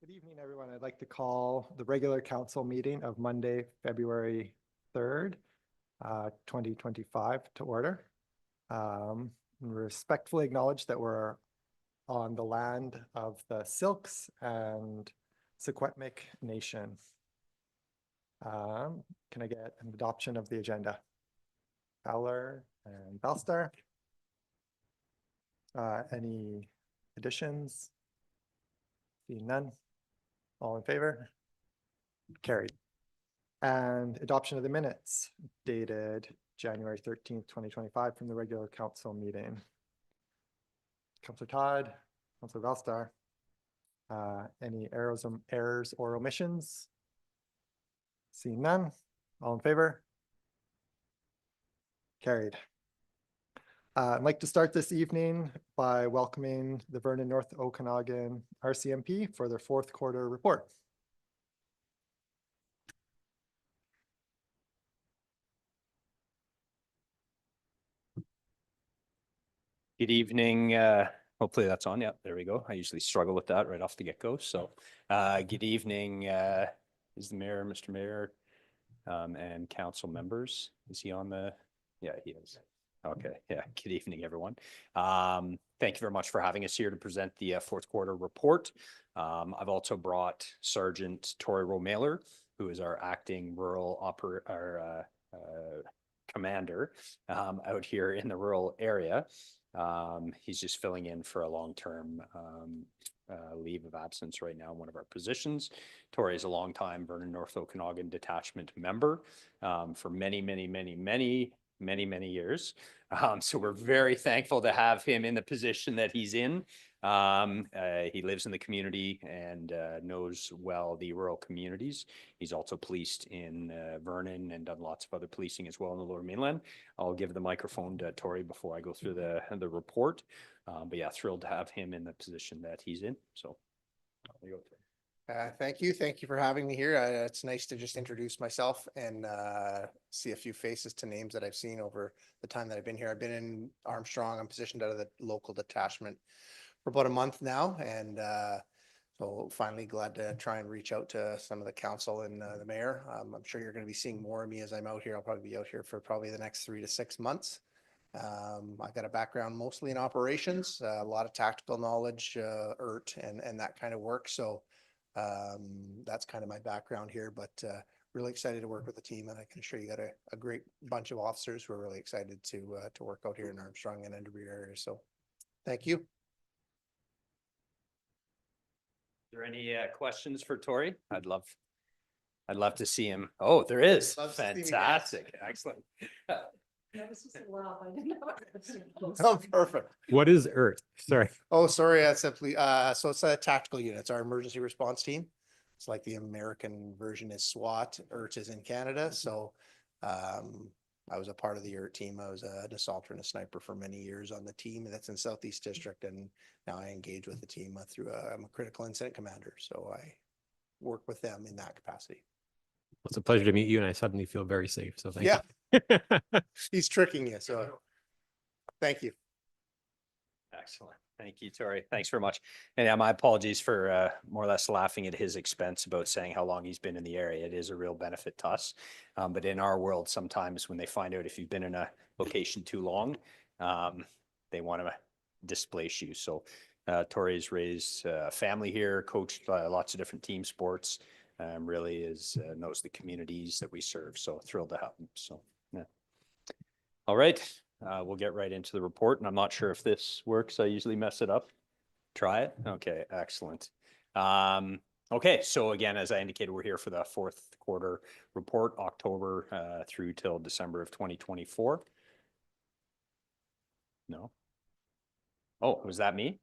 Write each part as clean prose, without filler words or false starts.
Good evening, everyone. I'd like to call the regular council meeting of Monday, February 3rd, 2025 to order. Respectfully acknowledge that we're on the land of the Silks and Secwepemc Nation. Can I get an adoption of the agenda? Fowler and Belstar. Any additions? Seeing none. All in favor? Carried. And adoption of the minutes dated January 13th, 2025 from the regular council meeting. Councillor Todd, Councillor Belstar. Any errors or omissions? Seeing none. All in favor? Carried. I'd like to start this evening by welcoming the Vernon North Okanagan RCMP for their fourth quarter report. Good evening. Hopefully that's on. Yeah, there we go. I usually struggle with that right off the get-go. So good evening, is the mayor, Mr. Mayor, and council members. Is he on the? Yeah, he is. Okay. Yeah. Good evening, everyone. Thank you very much for having us here to present the fourth quarter report. I've also brought Sergeant Tori Roe-Mailer, who is our acting rural commander out here in the rural area. He's just filling in for a long-term leave of absence right now in one of our positions. Tori is a longtime Vernon North Okanagan detachment member for many years. So we're very thankful to have him in the position that he's in. He lives in the community and knows well the rural communities. He's also policed in Vernon and done lots of other policing as well in the Lower Mainland. I'll give the microphone to Tori before I go through the report. But yeah, thrilled to have him in the position that he's in. So there you go, Tori. Thank you. Thank you for having me here. It's nice to just introduce myself and see a few faces to names that I've seen over the time that I've been here. I've been in Armstrong. I'm positioned out of the local detachment for about a month now. And so finally glad to try and reach out to some of the council and the mayor. I'm sure you're going to be seeing more of me as I'm out here. I'll probably be out here for probably the next 3 to 6 months. I've got a background mostly in operations, a lot of tactical knowledge, ERT and that kind of work. So that's kind of my background here, but really excited to work with the team, and I can assure you got a great bunch of officers who are really excited to work out here in Armstrong and Enderby area. So thank you. Is there any questions for Tori? I'd love to see him. Oh, there is. Fantastic. Excellent. That was just a laugh. I didn't know. Oh, perfect. What is ERT? Sorry. Oh, sorry. That's simply so it's a tactical unit. It's our emergency response team. It's like the American version is SWAT. ERT is in Canada. So I was a part of the ERT team. I was an assaulter and a sniper for many years on the team that's in Southeast District, and now I engage with the team through I'm a critical incident commander. So I work with them in that capacity. Well, it's a pleasure to meet you, and I suddenly feel very safe. So thank you. He's tricking you. So thank you. Excellent. Thank you, Tori. Thanks very much. And yeah, my apologies for more or less laughing at his expense about saying how long he's been in the area. It is a real benefit to us. But in our world, sometimes when they find out if you've been in a location too long, they want to displace you. So Tori's raised a family here, coached lots of different team sports, really knows the communities that we serve. So thrilled to have him. So yeah. All right. We'll get right into the report, and I'm not sure if this works. I usually mess it up. Try it. Okay, excellent. Okay, so again, as I indicated, we're here for the fourth quarter report, October through till December of 2024. No. Oh, was that me?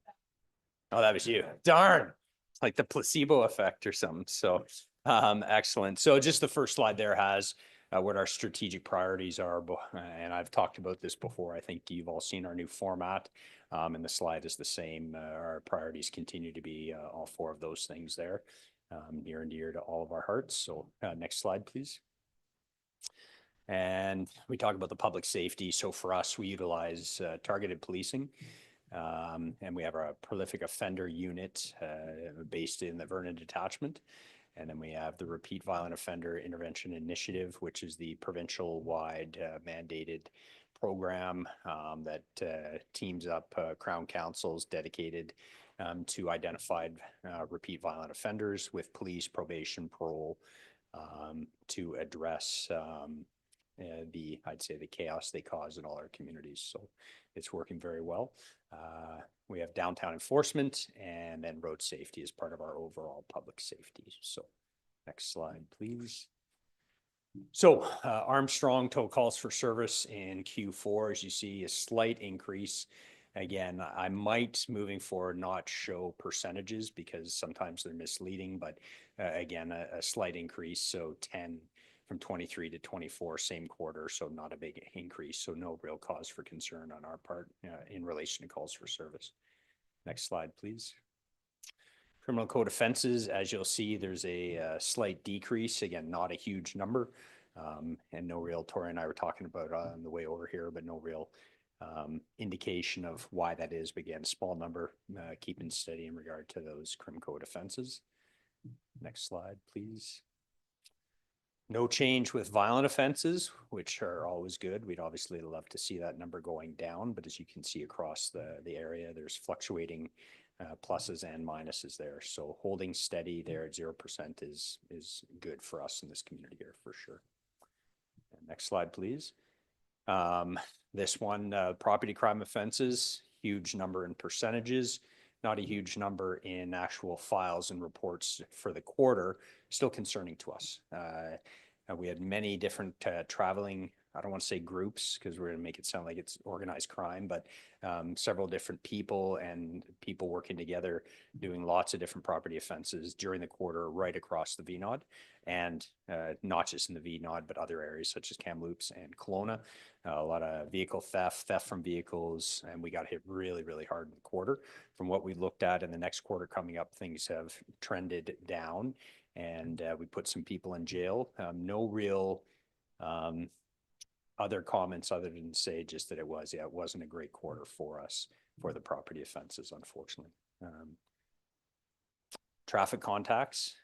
Oh, that was you. Darn. It's like the placebo effect or something. So excellent. So just the first slide there has what our strategic priorities are. And I've talked about this before. I think you've all seen our new format, and the slide is the same. Our priorities continue to be all 4 of those things there, near and dear to all of our hearts. So next slide, please. And we talk about the public safety. So for us, we utilize targeted policing. And we have a prolific offender unit based in the Vernon detachment. And then we have the Repeat Violent Offender Intervention Initiative, which is the provincial-wide mandated program that teams up Crown councils dedicated to identified repeat violent offenders with police, probation, parole to address I'd say the chaos they cause in all our communities. So it's working very well. We have downtown enforcement and then road safety as part of our overall public safety. So next slide, please. So Armstrong total calls for service in Q4, as you see, a slight increase. Again, I might moving forward not show percentages because sometimes they're misleading, but again, a slight increase. So 10 from 23 to 24, same quarter. So not a big increase. So no real cause for concern on our part in relation to calls for service. Next slide, please. Criminal code offenses, as you'll see, there's a slight decrease. Again, not a huge number. And no real, Tori and I were talking about on the way over here, but no real indication of why that is. But again, small number, keeping steady in regard to those crim code offenses. Next slide, please. No change with violent offenses, which are always good. We'd obviously love to see that number going down, but as you can see across the area, there's fluctuating pluses and minuses there. So holding steady there at 0% is good for us in this community here for sure. And next slide, please. This one, property crime offenses, huge number in percentages, not a huge number in actual files and reports for the quarter, still concerning to us. We had many different traveling, I don't want to say groups because we're going to make it sound like it's organized crime, but several different people and people working together doing lots of different property offenses during the quarter right across the VNOD, and not just in the VNOD, but other areas such as Kamloops and Kelowna. A lot of vehicle theft from vehicles, and we got hit really, really hard in the quarter. From what we looked at in the next quarter coming up, things have trended down, and we put some people in jail. No real other comments other than say just that it wasn't a great quarter for us for the property offenses, unfortunately. Traffic contacts,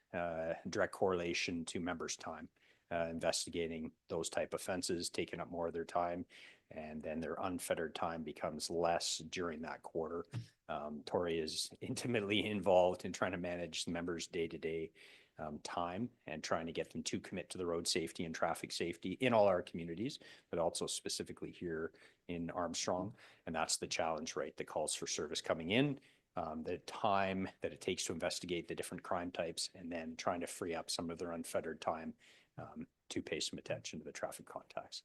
direct correlation to members' time. Investigating those type offenses, taking up more of their time, and then their unfettered time becomes less during that quarter. Tori is intimately involved in trying to manage the members' day-to-day time and trying to get them to commit to the road safety and traffic safety in all our communities, but also specifically here in Armstrong. And that's the challenge, right? The calls for service coming in, the time that it takes to investigate the different crime types, and then trying to free up some of their unfettered time to pay some attention to the traffic contacts.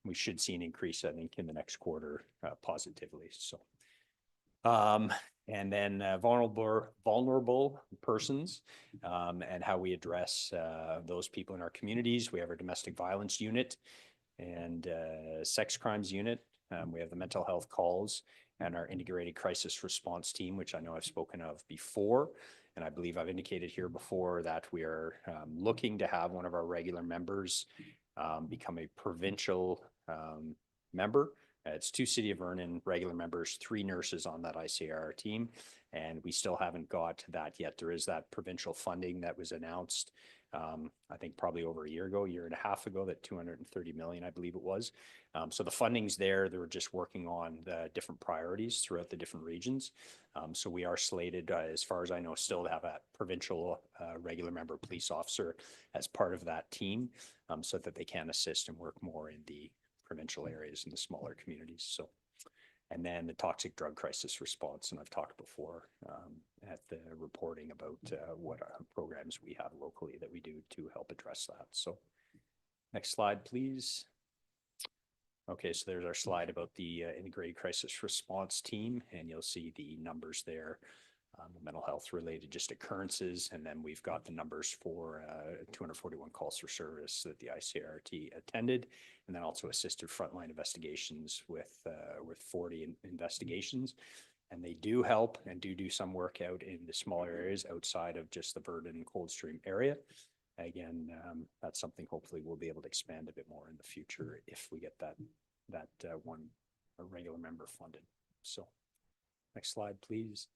We should see an increase, I think, in the next quarter positively. So, and then vulnerable persons and how we address those people in our communities. We have our domestic violence unit and sex crimes unit. We have the mental health calls and our integrated crisis response team, which I know I've spoken of before. And I believe I've indicated here before that we are looking to have one of our regular members become a provincial member. It's 2 City of Vernon regular members, 3 nurses on that ICR team, and we still haven't got that yet. There is that provincial funding that was announced, I think probably over a year and a half ago, that 230 million, I believe it was. So the funding's there. They were just working on the different priorities throughout the different regions. So we are slated, as far as I know, still to have a provincial regular member police officer as part of that team, so that they can assist and work more in the provincial areas and the smaller communities. So, and then the toxic drug crisis response. And I've talked before at the reporting about what programs we have locally that we do to help address that. So next slide, please. Okay, so there's our slide about the integrated crisis response team, and you'll see the numbers there. The mental health related just occurrences, and then we've got the numbers for 241 calls for service that the ICRT attended, and then also assisted frontline investigations with 40 investigations. And they do help and do some work out in the smaller areas outside of just the Vernon Coldstream area. Again, that's something hopefully we'll be able to expand a bit more in the future if we get that one regular member funded. So next slide, please.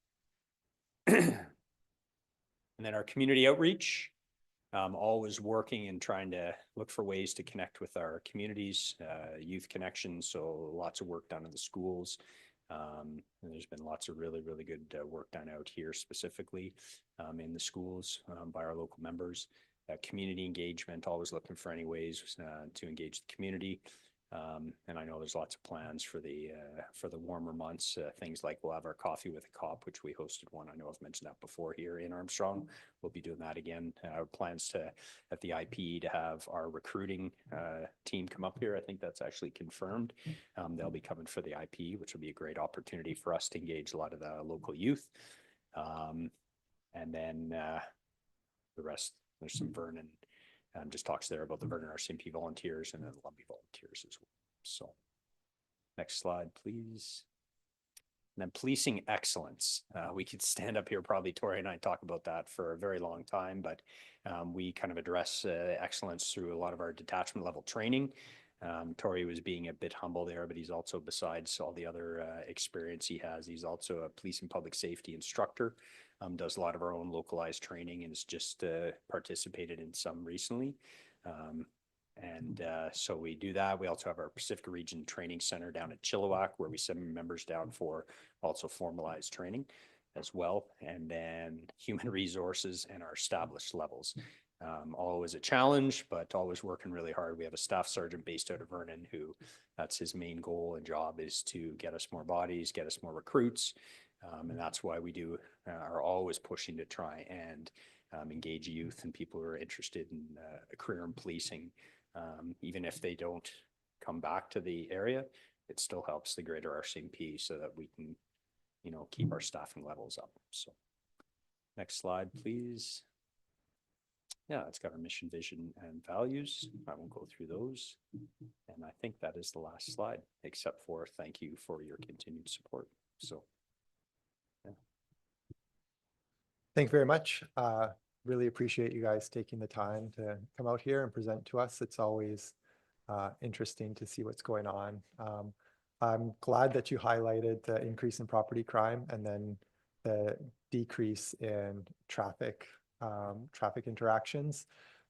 And then our community outreach, always working and trying to look for ways to connect with our communities, youth connections. So lots of work done in the schools. And there's been lots of really, really good work done out here specifically in the schools by our local members. Community engagement, always looking for any ways to engage the community. And I know there's lots of plans for the warmer months, things like we'll have our coffee with a cop, which we hosted one. I know I've mentioned that before here in Armstrong. We'll be doing that again. Our plans to at the IP to have our recruiting team come up here. I think that's actually confirmed. They'll be coming for the IP, which will be a great opportunity for us to engage a lot of the local youth. And then the rest, there's some Vernon. Just talks there about the Vernon RCMP volunteers and then the Lumbee volunteers as well. So next slide, please. And then policing excellence. We could stand up here, probably Tori and I talk about that for a very long time, but we kind of address excellence through a lot of our detachment level training. Tori was being a bit humble there, but he's also, besides all the other experience he has, he's also a police and public safety instructor. Does a lot of our own localized training and has just participated in some recently. So we do that. We also have our Pacific Region Training Center down at Chilliwack, where we send members down for also formalized training as well. And then human resources and our established levels. Always a challenge, but always working really hard. We have a staff sergeant based out of Vernon who that's his main goal and job is to get us more bodies, get us more recruits. And that's why we are always pushing to try and engage youth and people who are interested in a career in policing. Even if they don't come back to the area, it still helps the greater RCMP so that we can, keep our staffing levels up. So next slide, please. Yeah, it's got our mission, vision, and values. I won't go through those. And I think that is the last slide, except for thank you for your continued support. So Thank you very much. Really appreciate you guys taking the time to come out here and present to us. It's always interesting to see what's going on. I'm glad that you highlighted the increase in property crime and then the decrease in traffic interactions.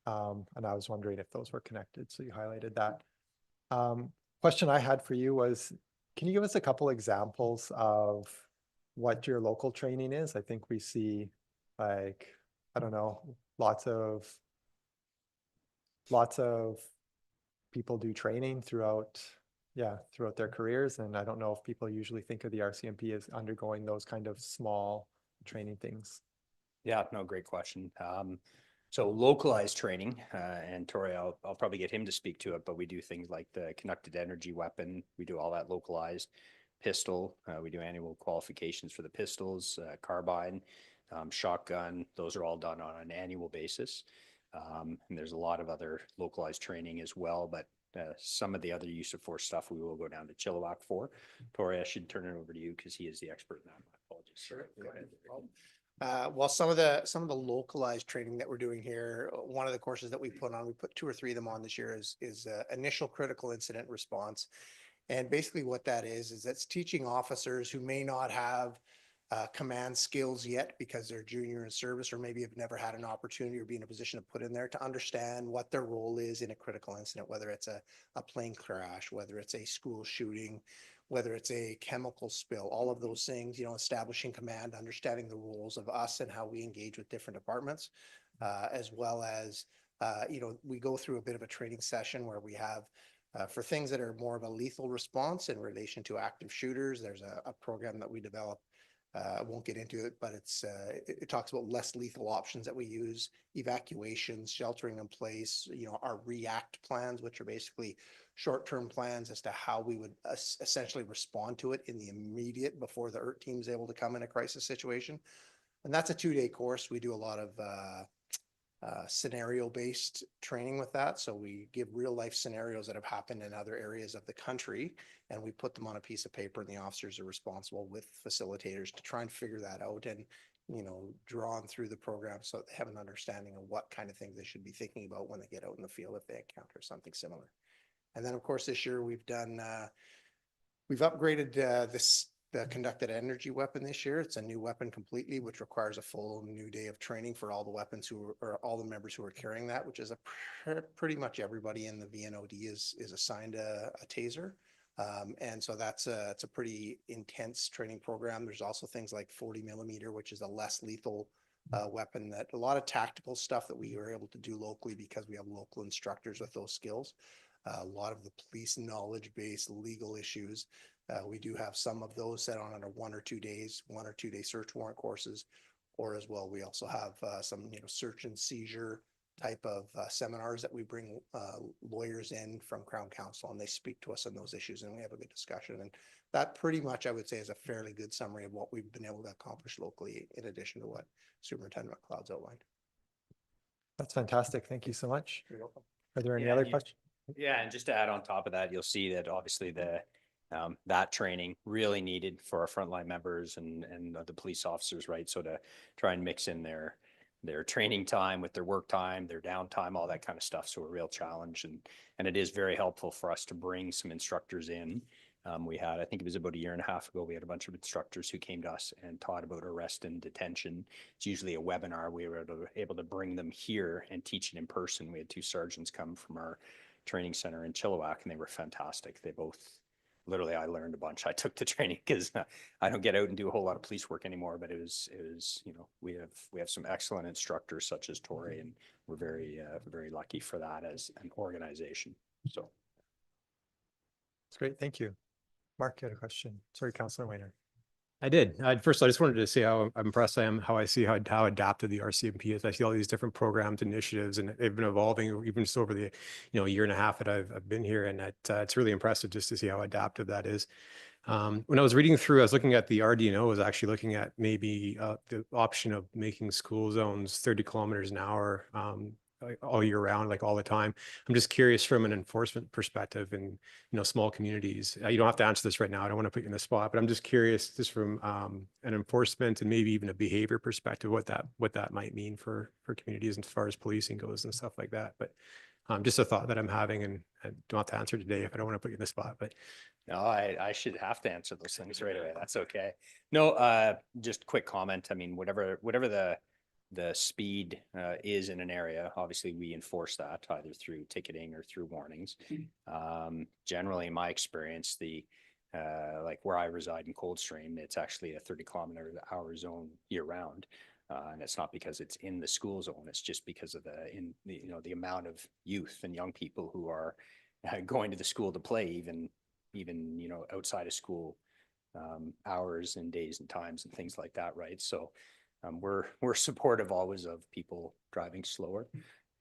And I was wondering if those were connected, so you highlighted that. Question I had for you was, can you give us a couple examples of what your local training is? I think we see I don't know, lots of people do training throughout their careers. And I don't know if people usually think of the RCMP as undergoing those kind of small training things. Yeah, no, great question. So localized training, and Tori, I'll probably get him to speak to it, but we do things like the conducted energy weapon. We do all that localized. Pistol, we do annual qualifications for the pistols, carbine, shotgun. Those are all done on an annual basis. And there's a lot of other localized training as well, but some of the other use of force stuff we will go down to Chilliwack for. Tori, I should turn it over to you because he is the expert in that. My apologies. Sure. Go ahead. Well, some of the localized training that we're doing here, one of the courses that we put 2 or 3 of them on this year is initial critical incident response. And basically what that is that's teaching officers who may not have command skills yet because they're junior in service or maybe have never had an opportunity or be in a position to put in there to understand what their role is in a critical incident, whether it's a plane crash, whether it's a school shooting, whether it's a chemical spill, all of those things, establishing command, understanding the roles of us and how we engage with different departments, as well as, we go through a bit of a training session where we have for things that are more of a lethal response in relation to active shooters. There's a program that we developed. I won't get into it, but it talks about less lethal options that we use, evacuations, sheltering in place, our react plans, which are basically short-term plans as to how we would essentially respond to it in the immediate before the ERT team is able to come in a crisis situation. And that's a 2-day course. We do a lot of scenario-based training with that. So we give real life scenarios that have happened in other areas of the country, and we put them on a piece of paper, and the officers are responsible with facilitators to try and figure that out and, drawn through the program so they have an understanding of what kind of things they should be thinking about when they get out in the field if they encounter something similar. And then of course this year we've upgraded this the conducted energy weapon this year. It's a new weapon completely, which requires a full new day of training for all the weapons or all the members who are carrying that, which is pretty much everybody in the VNOD is assigned a taser. And so it's a pretty intense training program. There's also things like 40 millimeter, which is a less lethal weapon, that a lot of tactical stuff that we were able to do locally because we have local instructors with those skills. A lot of the police knowledge based legal issues. We do have some of those set on under 1 or 2 days, 1 or 2 day search warrant courses, or as well, we also have some, search and seizure type of seminars that we bring lawyers in from Crown Counsel, and they speak to us on those issues, and we have a good discussion. And that pretty much, I would say, is a fairly good summary of what we've been able to accomplish locally, in addition to what Superintendent McLeod's outlined. That's fantastic. Thank you so much. You're welcome. Are there any Yeah, other you- questions? Yeah, and just to add on top of that, you'll see that obviously that training really needed for our frontline members and the police officers, right? So to try and mix in their training time with their work time, their downtime, all that kind of stuff. So a real challenge, and it is very helpful for us to bring some instructors in. We had, I think it was about 1.5 years ago, we had a bunch of instructors who came to us and taught about arrest and detention. It's usually a webinar. We were able to bring them here and teach it in person. We had 2 sergeants come from our training center in Chilliwack, and they were fantastic. They both, literally, I learned a bunch. I took the training because I don't get out and do a whole lot of police work anymore, but it was, we have some excellent instructors such as Tori, and we're very lucky for that as an organization. So. That's great. Thank you. Mark, you had a question. Sorry, Councillor Weiner. I did. First, I just wanted to say how impressed I am, how I see how adapted the RCMP is. I see all these different programs, initiatives, and they've been evolving even just over the 1.5 years that I've been here, and it's really impressive just to see how adaptive that is. When I was reading through, I was looking at the RDNO, was actually looking at maybe the option of making school zones 30 kilometers an hour like all year round, like all the time. I'm just curious from an enforcement perspective in small communities. You don't have to answer this right now. I don't want to put you in the spot, but I'm just curious, just from an enforcement and maybe even a behavior perspective, what that might mean for communities as far as policing goes and stuff like that. But just a thought that I'm having, and I don't have to answer today if I don't want to put you in the spot. But No, I should have to answer those things right away. That's okay. No, just quick comment. I mean, whatever the speed is in an area, obviously we enforce that either through ticketing or through warnings. Generally, in my experience, like where I reside in Coldstream, it's actually a 30-kilometer-hour zone year round. And it's not because it's in the school zone. It's just because of the amount of youth and young people who are going to the school to play, even outside of school hours and days and times and things like that, right? So we're supportive always of people driving slower,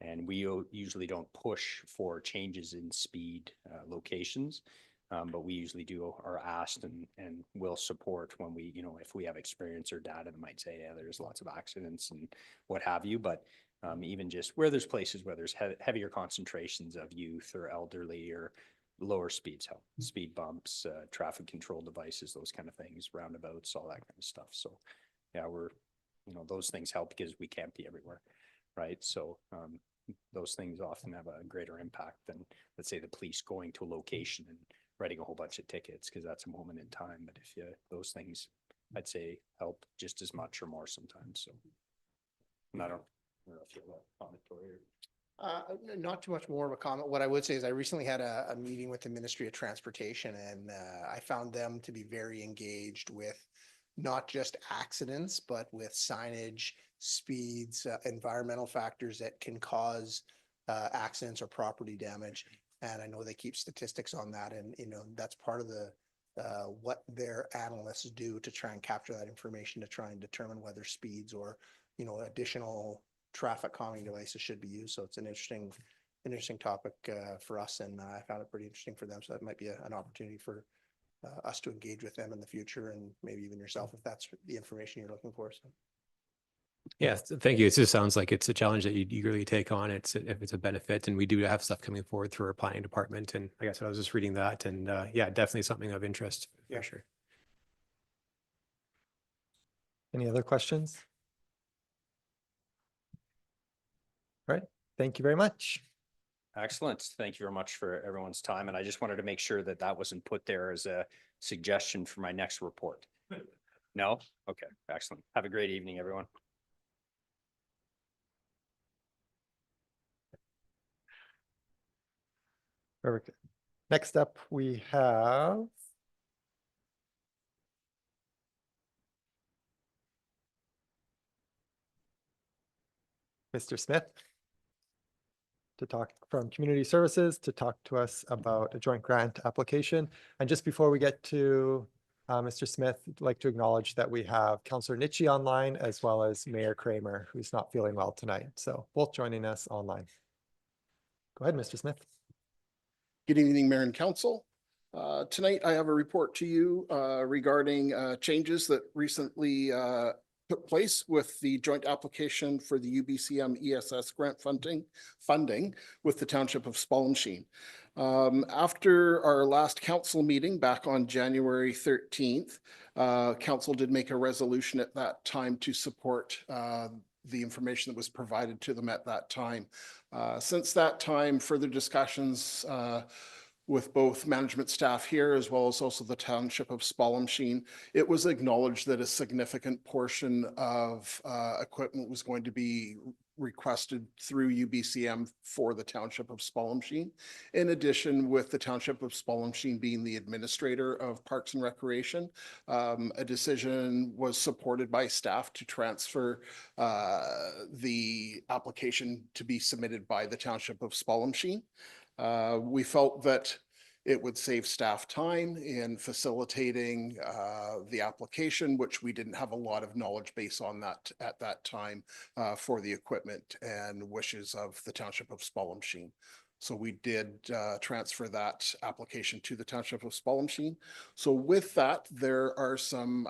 and we usually don't push for changes in speed locations, but we usually are asked and will support when we, if we have experience or data that might say, yeah, there's lots of accidents and what have you. But even just where there's places where there's heavier concentrations of youth or elderly or lower speeds, speed bumps, traffic control devices, those kind of things, roundabouts, all that kind of stuff. So yeah, those things help because we can't be everywhere, right? So those things often have a greater impact than, let's say, the police going to a location and writing a whole bunch of tickets, because that's a moment in time. But if those things, I'd say, help just as much or more sometimes. So and I don't know if you have a comment or. Not too much more of a comment. What I would say is I recently had a meeting with the Ministry of Transportation, and I found them to be very engaged with not just accidents, but with signage, speeds, environmental factors that can cause accidents or property damage. And I know they keep statistics on that, and that's part of the what their analysts do to try and capture that information to try and determine whether speeds or additional traffic calming devices should be used. So it's an interesting topic for us, and I found it pretty interesting for them. So that might be an opportunity for us to engage with them in the future, and maybe even yourself if that's the information you're looking for. So. yeah, thank you. It just sounds like it's a challenge that you eagerly take on. If it's a benefit, and we do have stuff coming forward through our planning department. And I guess I was just reading that, and yeah, definitely something of interest for sure. Any other questions? All right. Thank you very much. Excellent. Thank you very much for everyone's time. And I just wanted to make sure that wasn't put there as a suggestion for my next report? No? Okay, excellent. Have a great evening, everyone. Perfect. Next up, we have Mr. Smith to talk from Community Services to talk to us about a joint grant application. And just before we get to Mr. Smith, I'd like to acknowledge that we have Councillor Nitchie online as well as Mayor Kramer, who's not feeling well tonight. So both joining us online. Go ahead, Mr. Smith. Good evening, Mayor and Council. Tonight, I have a report to you regarding changes that recently took place with the joint application for the UBCM ESS grant funding with the Township of Spalmsheen. After our last council meeting back on January 13th, council did make a resolution at that time to support the information that was provided to them at that time. Since that time, further discussions with both management staff here as well as also the Township of Spalmsheen, it was acknowledged that a significant portion of equipment was going to be requested through UBCM for the Township of Spalmsheen. In addition, with the Township of Spalmsheen being the administrator of Parks and Recreation, a decision was supported by staff to transfer the application to be submitted by the Township of Spalmsheen. We felt that it would save staff time in facilitating the application, which we didn't have a lot of knowledge base on that at that time for the equipment and wishes of the Township of Spalmsheen. So we did transfer that application to the Township of Spalmsheen. So with that, there are some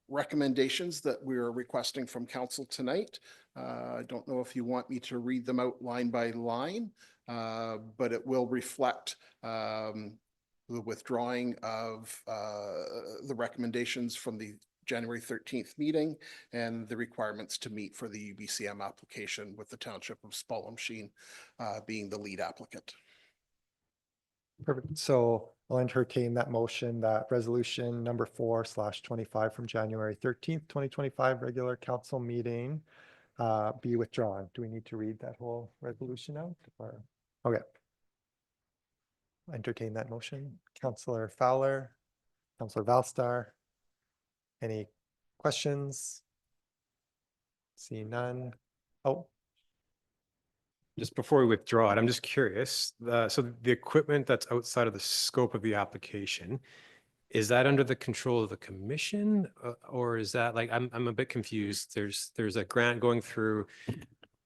recommendations that we are requesting from council tonight. I don't know if you want me to read them out line by line, but it will reflect the withdrawing of the recommendations from the January 13th meeting and the requirements to meet for the UBCM application with the Township of Spalmsheen being the lead applicant. Perfect. So I'll entertain that motion that resolution number 4/25 from January 13th, 2025 regular council meeting be withdrawn. Do we need to read that whole resolution out? Or okay. Entertain that motion. Councillor Fowler, Councillor Valstar. Any questions? See none. Oh, Just before we withdraw it, I'm just curious, so the equipment that's outside of the scope of the application, is that under the control of the commission? Or is that like, I'm a bit confused. There's a grant going through,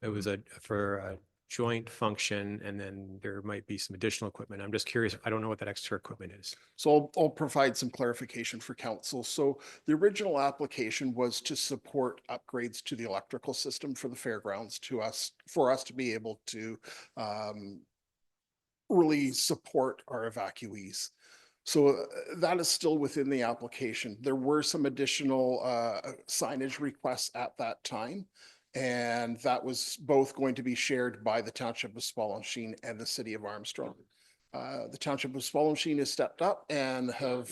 it was for a joint function, and then there might be some additional equipment. I'm just curious. I don't know what that extra equipment is. So I'll provide some clarification for council. So the original application was to support upgrades to the electrical system for the fairgrounds for us to be able to really support our evacuees. So that is still within the application. There were some additional signage requests at that time. And that was both going to be shared by the Township of Spalmsheen and the City of Armstrong. The Township of Spalmsheen has stepped up and have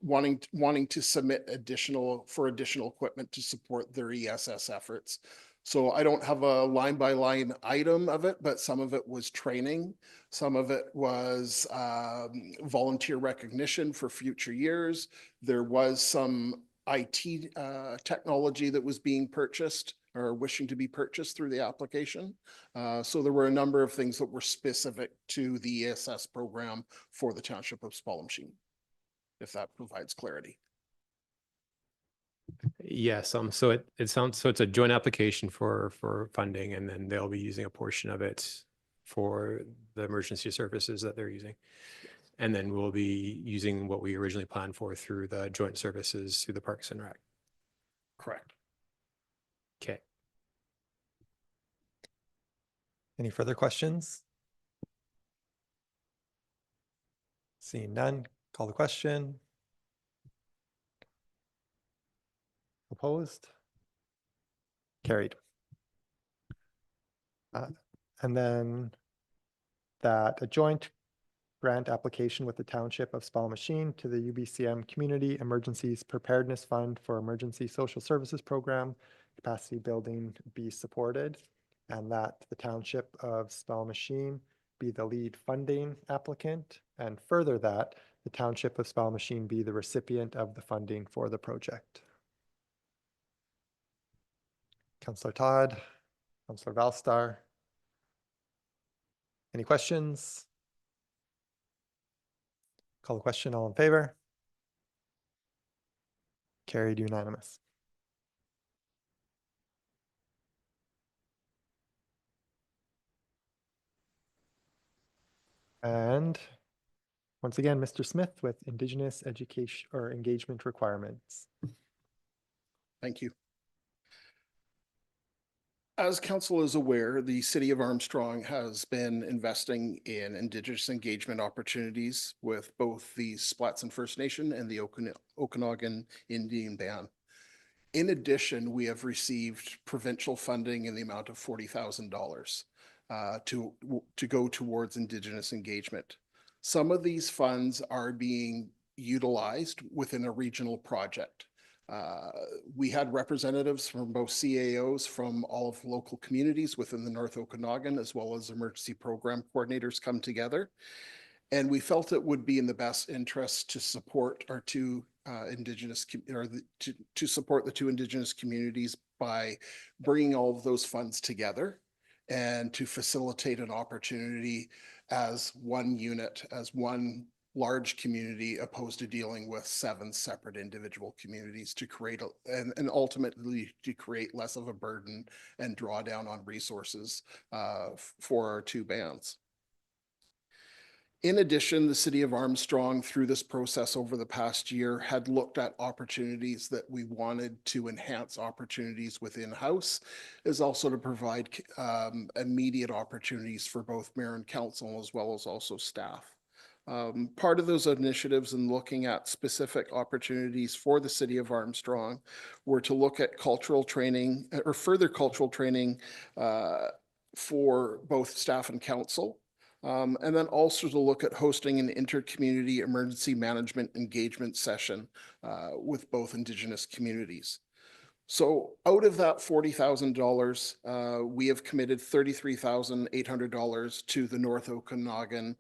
wanting to submit additional equipment to support their ESS efforts. So I don't have a line by line item of it, but some of it was training. Some of it was volunteer recognition for future years. There was some IT technology that was being purchased or wishing to be purchased through the application. So there were a number of things that were specific to the ESS program for the Township of Spalmsheen, if that provides clarity. Yes, so it sounds, so it's a joint application for funding, and then they'll be using a portion of it for the emergency services that they're using. And then we'll be using what we originally planned for through the joint services through the Parks and Rec. Correct. Okay. any further questions? Seeing none, call the question. Opposed? Carried. And then that a joint grant application with the Township of Spanmachine to the UBCM Community Emergencies Preparedness Fund for Emergency Social Services Program capacity building be supported, and that the Township of Spanmachine be the lead funding applicant, and further that the Township of Spanmachine be the recipient of the funding for the project. Councillor Todd, Councillor Valstar. Any questions? Call the question, all in favor? Carried unanimous. And once again, Mr. Smith with Indigenous education or engagement requirements. Thank you. As council is aware, the city of Armstrong has been investing in Indigenous engagement opportunities with both the Splatson First Nation and the Okanagan Indian Band. In addition, we have received provincial funding in the amount of $40,000 to go towards Indigenous engagement. Some of these funds are being utilized within a regional project. We had representatives from both CAOs from all of the local communities within the North Okanagan, as well as emergency program coordinators come together. And we felt it would be in the best interest to support our two Indigenous, to support the two Indigenous communities by bringing all of those funds together and to facilitate an opportunity as one unit, as one large community, opposed to dealing with 7 separate individual communities to create and ultimately to create less of a burden and draw down on resources for our two bands. In addition, the city of Armstrong, through this process over the past year, had looked at opportunities that we wanted to enhance opportunities within house, is also to provide immediate opportunities for both mayor and council, as well as also staff. Part of those initiatives in looking at specific opportunities for the city of Armstrong were to look at cultural training or further cultural training for both staff and council. And then also to look at hosting an inter-community emergency management engagement session with both Indigenous communities. So out of that $40,000, we have committed $33,800 to the North Okanagan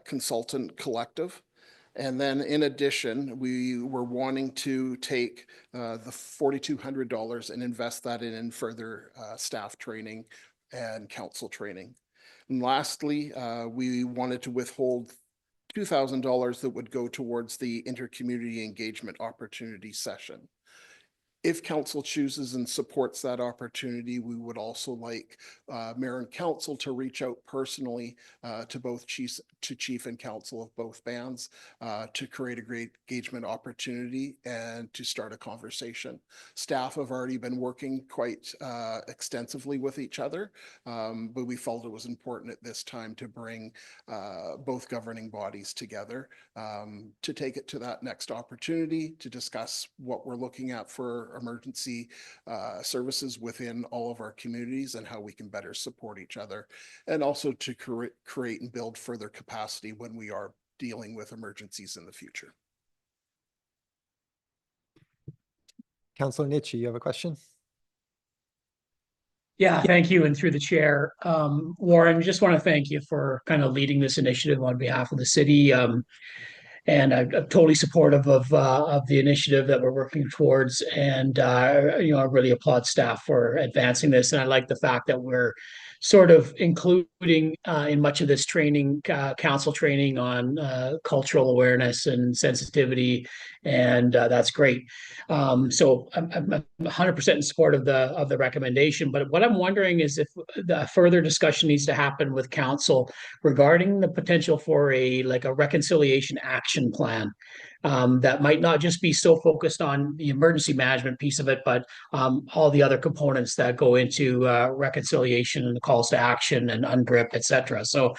Consultant Collective. And then in addition, we were wanting to take the $4,200 and invest that in further staff training and council training. And lastly, we wanted to withhold $2,000 that would go towards the inter-community engagement opportunity session. If council chooses and supports that opportunity, we would also like mayor and council to reach out personally to both chief and council of both bands to create a great engagement opportunity and to start a conversation. Staff have already been working quite extensively with each other, but we felt it was important at this time to bring both governing bodies together to take it to that next opportunity, to discuss what we're looking at for emergency services within all of our communities and how we can better support each other, and also to create and build further capacity when we are dealing with emergencies in the future. Councillor Nietzsche, you have a question? Yeah, thank you. And through the chair, Warren, just want to thank you for kind of leading this initiative on behalf of the city. And I'm totally supportive of the initiative that we're working towards. And, I really applaud staff for advancing this. And I like the fact that we're sort of including in much of this training, council training on cultural awareness and sensitivity. And that's great. So I'm 100% in support of the recommendation. But what I'm wondering is if the further discussion needs to happen with council regarding the potential for a reconciliation action plan that might not just be so focused on the emergency management piece of it, but all the other components that go into reconciliation and the calls to action and UNDRIP, et cetera. So,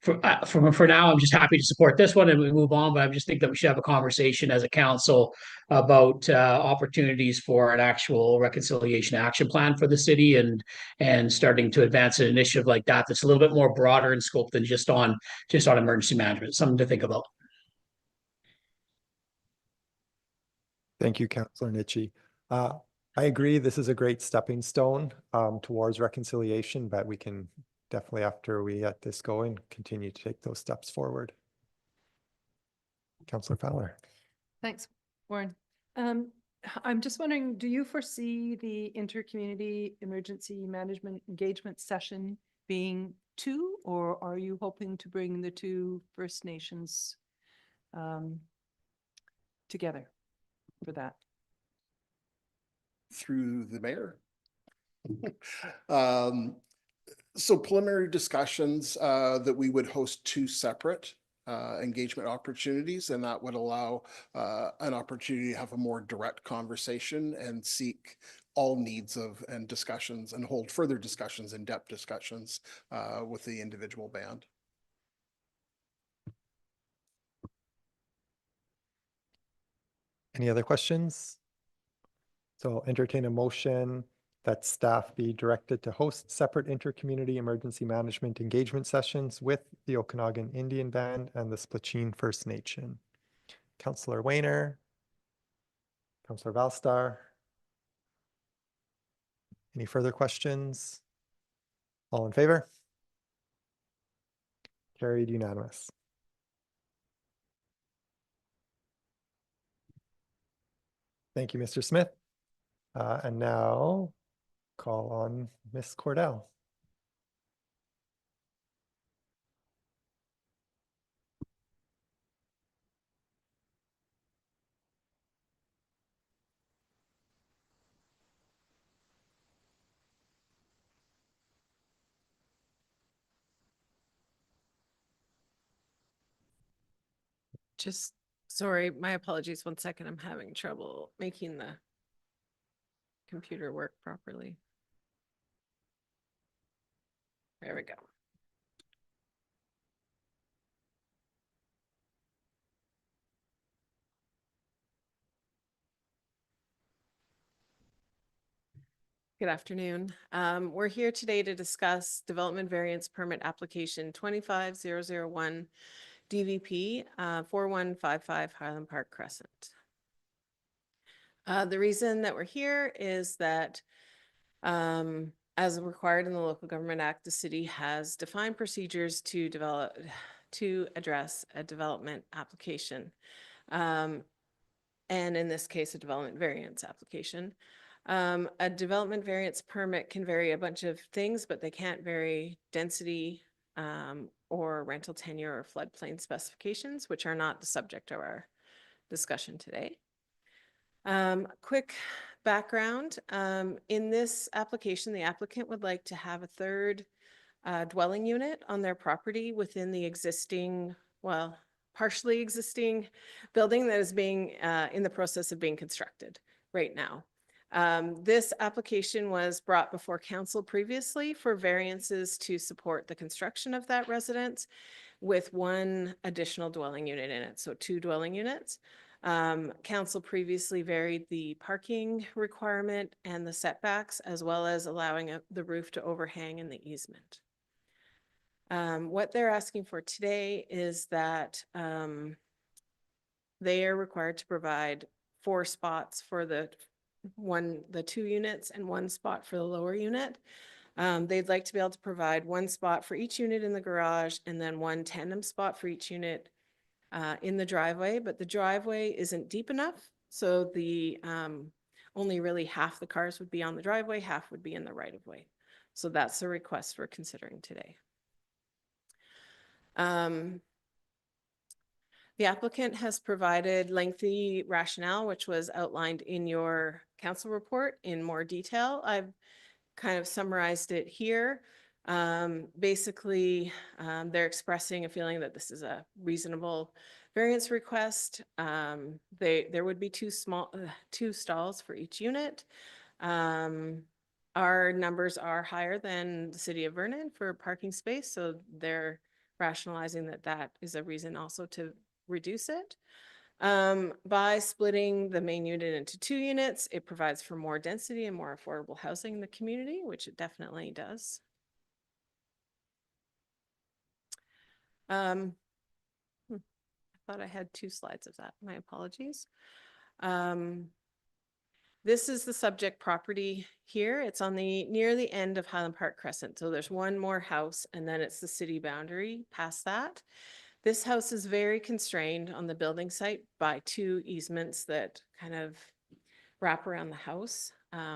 for now, I'm just happy to support this one and we move on, but I just think that we should have a conversation as a council about opportunities for an actual reconciliation action plan for the city and starting to advance an initiative like that that's a little bit more broader in scope than just on emergency management. Something to think about. Thank you, Councillor Nitchie. I agree, this is a great stepping stone towards reconciliation, but we can definitely, after we get this going, continue to take those steps forward. Councillor Fowler. Thanks, Warren. I'm just wondering, do you foresee the intercommunity emergency management engagement session being 2, or are you hoping to bring the 2 First Nations together for that? Through the mayor. So preliminary discussions that we would host 2 separate engagement opportunities, and that would allow an opportunity to have a more direct conversation and seek all needs of and discussions and hold further discussions, in-depth discussions with the individual band. Any other questions? So I'll entertain a motion that staff be directed to host separate intercommunity emergency management engagement sessions with the Okanagan Indian Band and the Splacheen First Nation. Councillor Wayner, Councillor Valstar. Any further questions? All in favor? Carried unanimous. Thank you, Mr. Smith. And now call on Ms. Cordell. Just, sorry, my apologies. 1 second. I'm having trouble making the computer work properly. There we go. Good afternoon. We're here today to discuss development variance permit application 25001 DVP 4155 Highland Park Crescent. The reason that we're here is that as required in the Local Government Act, the city has defined procedures to address a development application. And in this case, a development variance application. A development variance permit can vary a bunch of things, but they can't vary density or rental tenure or floodplain specifications, which are not the subject of our discussion today. Quick background. In this application, the applicant would like to have a 3rd dwelling unit on their property within the existing, well, partially existing building that is being in the process of being constructed right now. This application was brought before council previously for variances to support the construction of that residence with 1 additional dwelling unit in it, so 2 dwelling units. Council previously varied the parking requirement and the setbacks, as well as allowing the roof to overhang in the easement. What they're asking for today is that they are required to provide 4 spots for the 2 units and 1 spot for the lower unit. They'd like to be able to provide 1 spot for each unit in the garage and then 1 tandem spot for each unit in the driveway, but the driveway isn't deep enough. So the only really half the cars would be on the driveway, half would be in the right of way. So that's the request we're considering today. The applicant has provided lengthy rationale, which was outlined in your council report in more detail. I've kind of summarized it here. Basically, they're expressing a feeling that this is a reasonable variance request. There would be 2 stalls for each unit. Our numbers are higher than the city of Vernon for parking space, so they're rationalizing that that is a reason also to reduce it. By splitting the main unit into 2 units, it provides for more density and more affordable housing in the community, which it definitely does. I thought I had 2 slides of that. My apologies. This is the subject property here. It's on the near the end of Highland Park Crescent. So there's one more house and then it's the city boundary past that. This house is very constrained on the building site by 2 easements that kind of wrap around the house,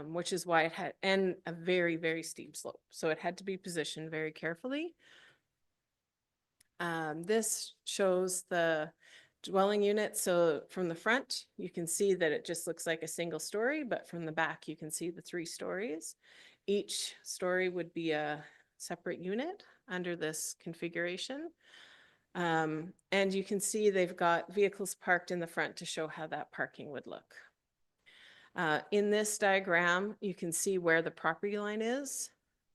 which is why it had, and a very, very steep slope. So it had to be positioned very carefully. This shows the dwelling unit. So from the front, you can see that it just looks like a single story, but from the back, you can see the 3 stories. Each story would be a separate unit under this configuration. And you can see they've got vehicles parked in the front to show how that parking would look. In this diagram, you can see where the property line is.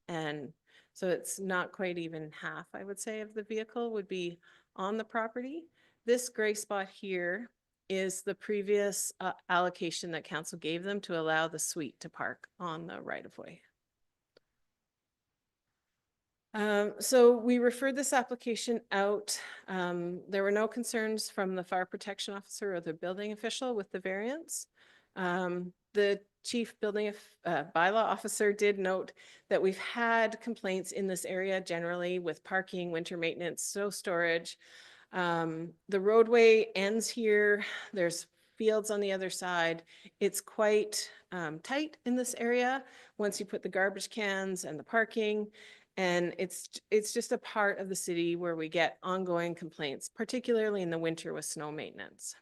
And so it's not quite even half, I would say, of the vehicle would be on the property. This gray spot here is the previous allocation that council gave them to allow the suite to park on the right of way. So we referred this application out. There were no concerns from the fire protection officer or the building official with the variance. The chief building bylaw officer did note that we've had complaints in this area generally with parking, winter maintenance, snow storage. The roadway ends here. There's fields on the other side. It's quite tight in this area once you put the garbage cans and the parking. And it's just a part of the city where we get ongoing complaints, particularly in the winter with snow maintenance.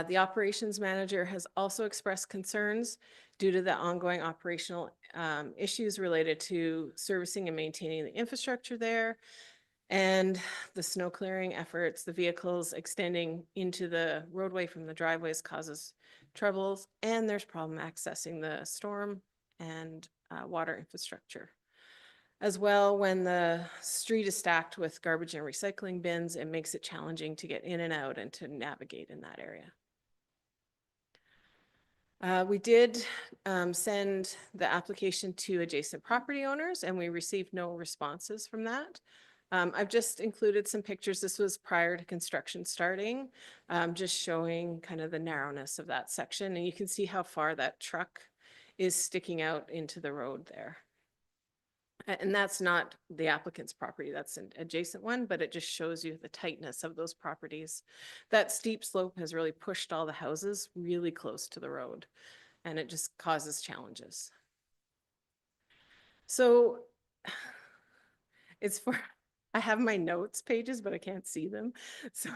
The operations manager has also expressed concerns due to the ongoing operational issues related to servicing and maintaining the infrastructure there and the snow clearing efforts. The vehicles extending into the roadway from the driveways causes troubles, and there's problem accessing the storm and water infrastructure. As well, when the street is stacked with garbage and recycling bins, it makes it challenging to get in and out and to navigate in that area. We did send the application to adjacent property owners and we received no responses from that. I've just included some pictures. This was prior to construction starting, just showing kind of the narrowness of that section. And you can see how far that truck is sticking out into the road there. And that's not the applicant's property, that's an adjacent one, but it just shows you the tightness of those properties. That steep slope has really pushed all the houses really close to the road, and it just causes challenges. So it's for, I have my notes pages, but I can't see them. So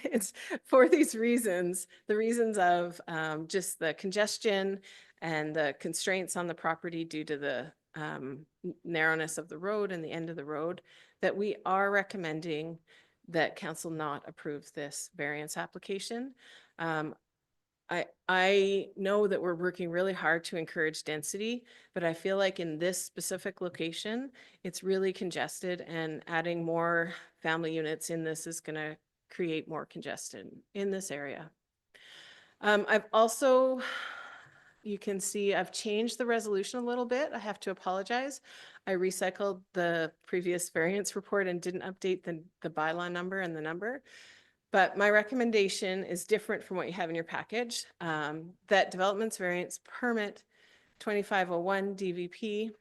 it's for these reasons, the reasons of just the congestion and the constraints on the property due to the narrowness of the road and the end of the road, that we are recommending that council not approve this variance application. I know that we're working really hard to encourage density, but I feel like in this specific location, it's really congested, and adding more family units in this is going to create more congestion in this area. I've also, you can see I've changed the resolution a little bit. I have to apologize. I recycled the previous variance report and didn't update the bylaw number and the number. But my recommendation is different from what you have in your package, that developments variance permit 2501 DVP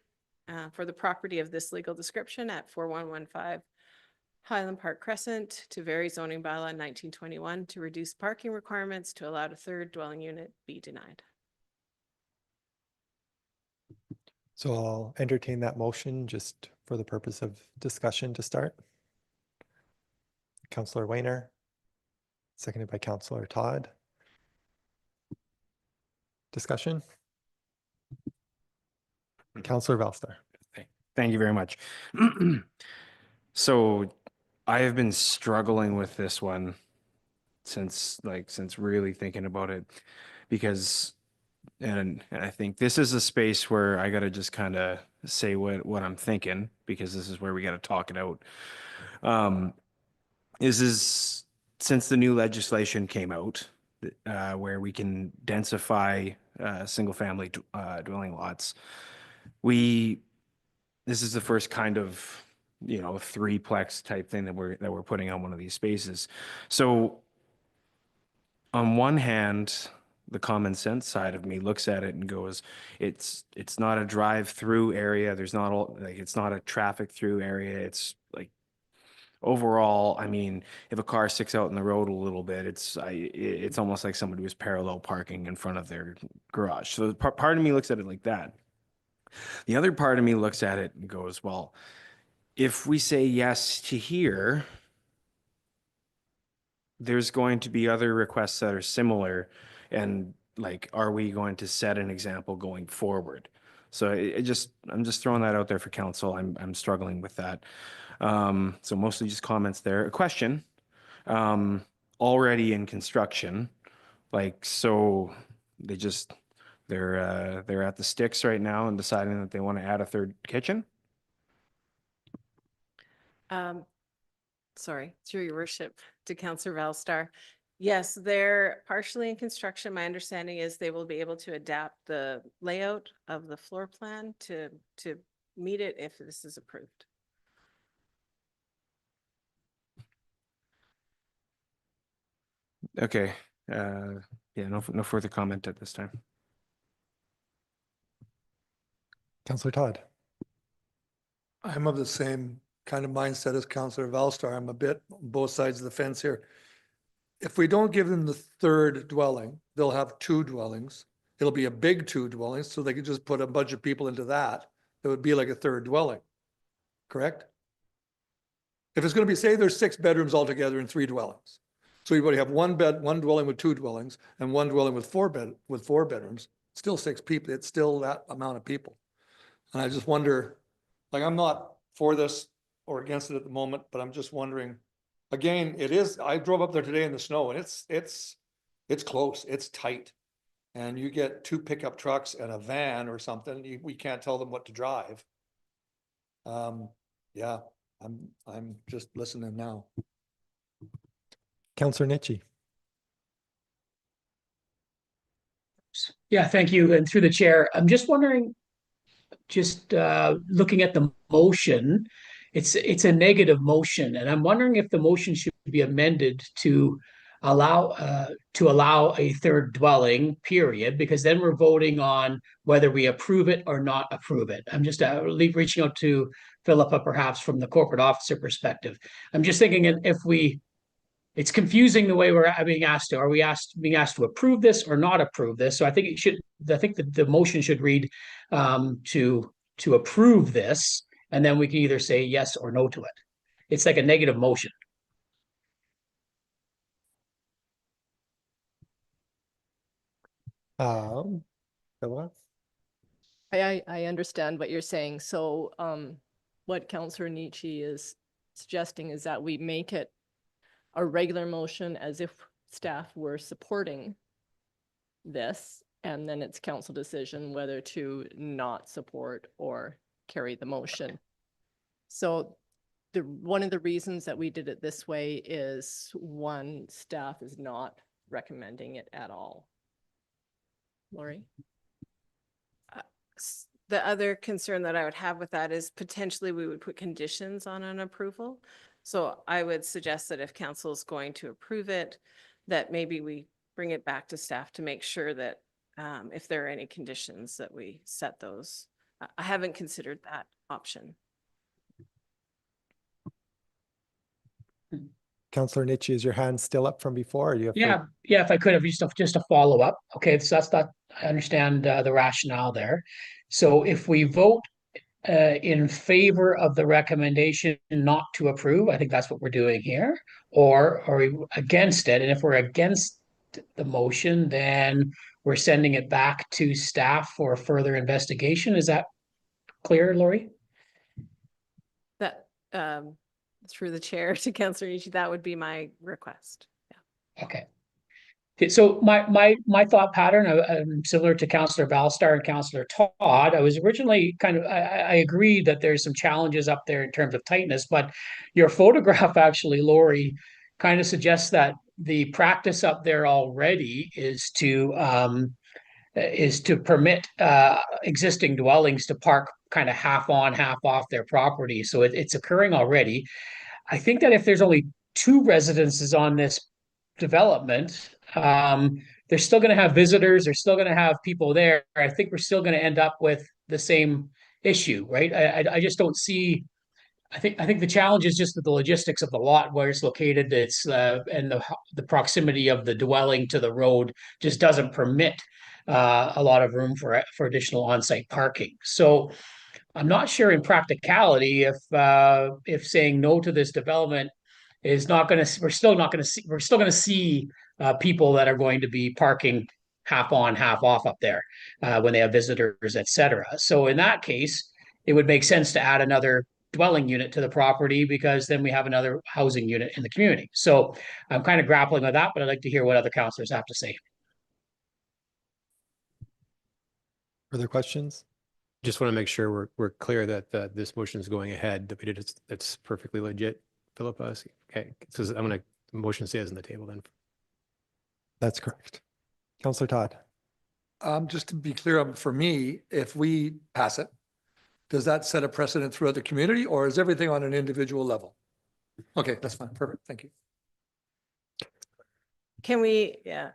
for the property of this legal description at 4115 Highland Park Crescent to vary zoning bylaw 1921 to reduce parking requirements to allow a 3rd dwelling unit be denied. So I'll entertain that motion just for the purpose of discussion to start. Councillor Wayner, seconded by Councillor Todd. Discussion? Councillor Valstar. Thank you very much. So I have been struggling with this one since really thinking about it, because and I think this is a space where I got to just kind of say what I'm thinking, because this is where we got to talk it out. Is since the new legislation came out, where we can densify single family dwelling lots, this is the first kind of, you know, threeplex type thing that we're putting on one of these spaces. So on one hand, the common sense side of me looks at it and goes, it's not a drive-through area. There's not all, like, it's not a traffic through area. It's like, overall, I mean, if a car sticks out in the road a little bit, it's almost like somebody was parallel parking in front of their garage. So part of me looks at it like that. The other part of me looks at it and goes, well, if we say yes to here, there's going to be other requests that are similar, and like, are we going to set an example going forward? So I'm just throwing that out there for council. I'm struggling with that. So mostly just comments there. A question, already in construction, like, so they're at the sticks right now and deciding that they want to add a third kitchen. Sorry, through your worship, to Councillor Valstar. Yes, they're partially in construction. My understanding is they will be able to adapt the layout of the floor plan to meet it if this is approved. Okay. Yeah, no further comment at this time. Councillor Todd. I'm of the same kind of mindset as Councillor Valstar. I'm a bit on both sides of the fence here. If we don't give them the third dwelling, they'll have two dwellings. It'll be a big two dwellings, so they could just put a bunch of people into that. It would be like a third dwelling, correct? If it's going to be, say there's 6 bedrooms altogether and 3 dwellings. So you would have one dwelling with 2 dwellings and one dwelling with 4 bedrooms, still 6 people. It's still that amount of people. And I just wonder, like, I'm not for this or against it at the moment, but I'm just wondering, again, I drove up there today in the snow and it's close, it's tight. And you get 2 pickup trucks and a van or something, we can't tell them what to drive. Yeah, I'm just listening now. Councillor Nietzsche. Yeah, thank you. And through the chair, I'm just wondering, looking at the motion, it's a negative motion, and I'm wondering if the motion should be amended to allow a third dwelling, period, because then we're voting on whether we approve it or not approve it. I'm just reaching out to Philippa, perhaps from the corporate officer perspective. I'm just thinking, it's confusing the way we're being asked to. Are we being asked to approve this or not approve this? So I think that the motion should read to approve this, and then we can either say yes or no to it. It's like a negative motion. Philippa? I understand what you're saying. So what Councillor Nietzsche is suggesting is that we make it a regular motion as if staff were supporting this, and then it's council decision whether to not support or carry the motion. So one of the reasons that we did it this way is, one, staff is not recommending it at all. Lori? The other concern that I would have with that is potentially we would put conditions on an approval. So I would suggest that if council is going to approve it, that maybe we bring it back to staff to make sure that if there are any conditions that we set those. I haven't considered that option. Councillor Nietzsche, is your hand still up from before? Or do you have Yeah, if I could have just a follow up. Okay, so that's that. I understand the rationale there. So if we vote in favor of the recommendation not to approve, I think that's what we're doing here, or are we against it? And if we're against the motion, then we're sending it back to staff for further investigation. Is that clear, Lori? That through the chair to Councillor Nietzsche, that would be my request. Yeah. Okay. So my thought pattern, similar to Councillor Balstar and Councillor Todd, I was originally I agree that there's some challenges up there in terms of tightness, but your photograph actually, Lori, kind of suggests that the practice up there already is to permit existing dwellings to park kind of half on, half off their property. So it's occurring already. I think that if there's only two residences on this development, they're still going to have visitors. They're still going to have people there. I think we're still going to end up with the same issue, right? I just don't see. I think the challenge is just the logistics of the lot, where it's located. It's and the proximity of the dwelling to the road just doesn't permit a lot of room for additional on-site parking. So I'm not sure in practicality if saying no to this development is not going to, we're still going to see people that are going to be parking half on, half off up there when they have visitors, etc. So in that case, it would make sense to add another dwelling unit to the property, because then we have another housing unit in the community. So I'm kind of grappling with that, but I'd like to hear what other councillors have to say. Further questions? Just want to make sure we're clear that this motion is going ahead, that we did, it's perfectly legit, Philippa. Okay, so I'm going to motion stays on the table then. That's correct. Councillor Todd. Just to be clear, for me, if we pass it, does that set a precedent throughout the community, or is everything on an individual level? Okay, that's fine. Perfect. Thank you. Can we, yeah,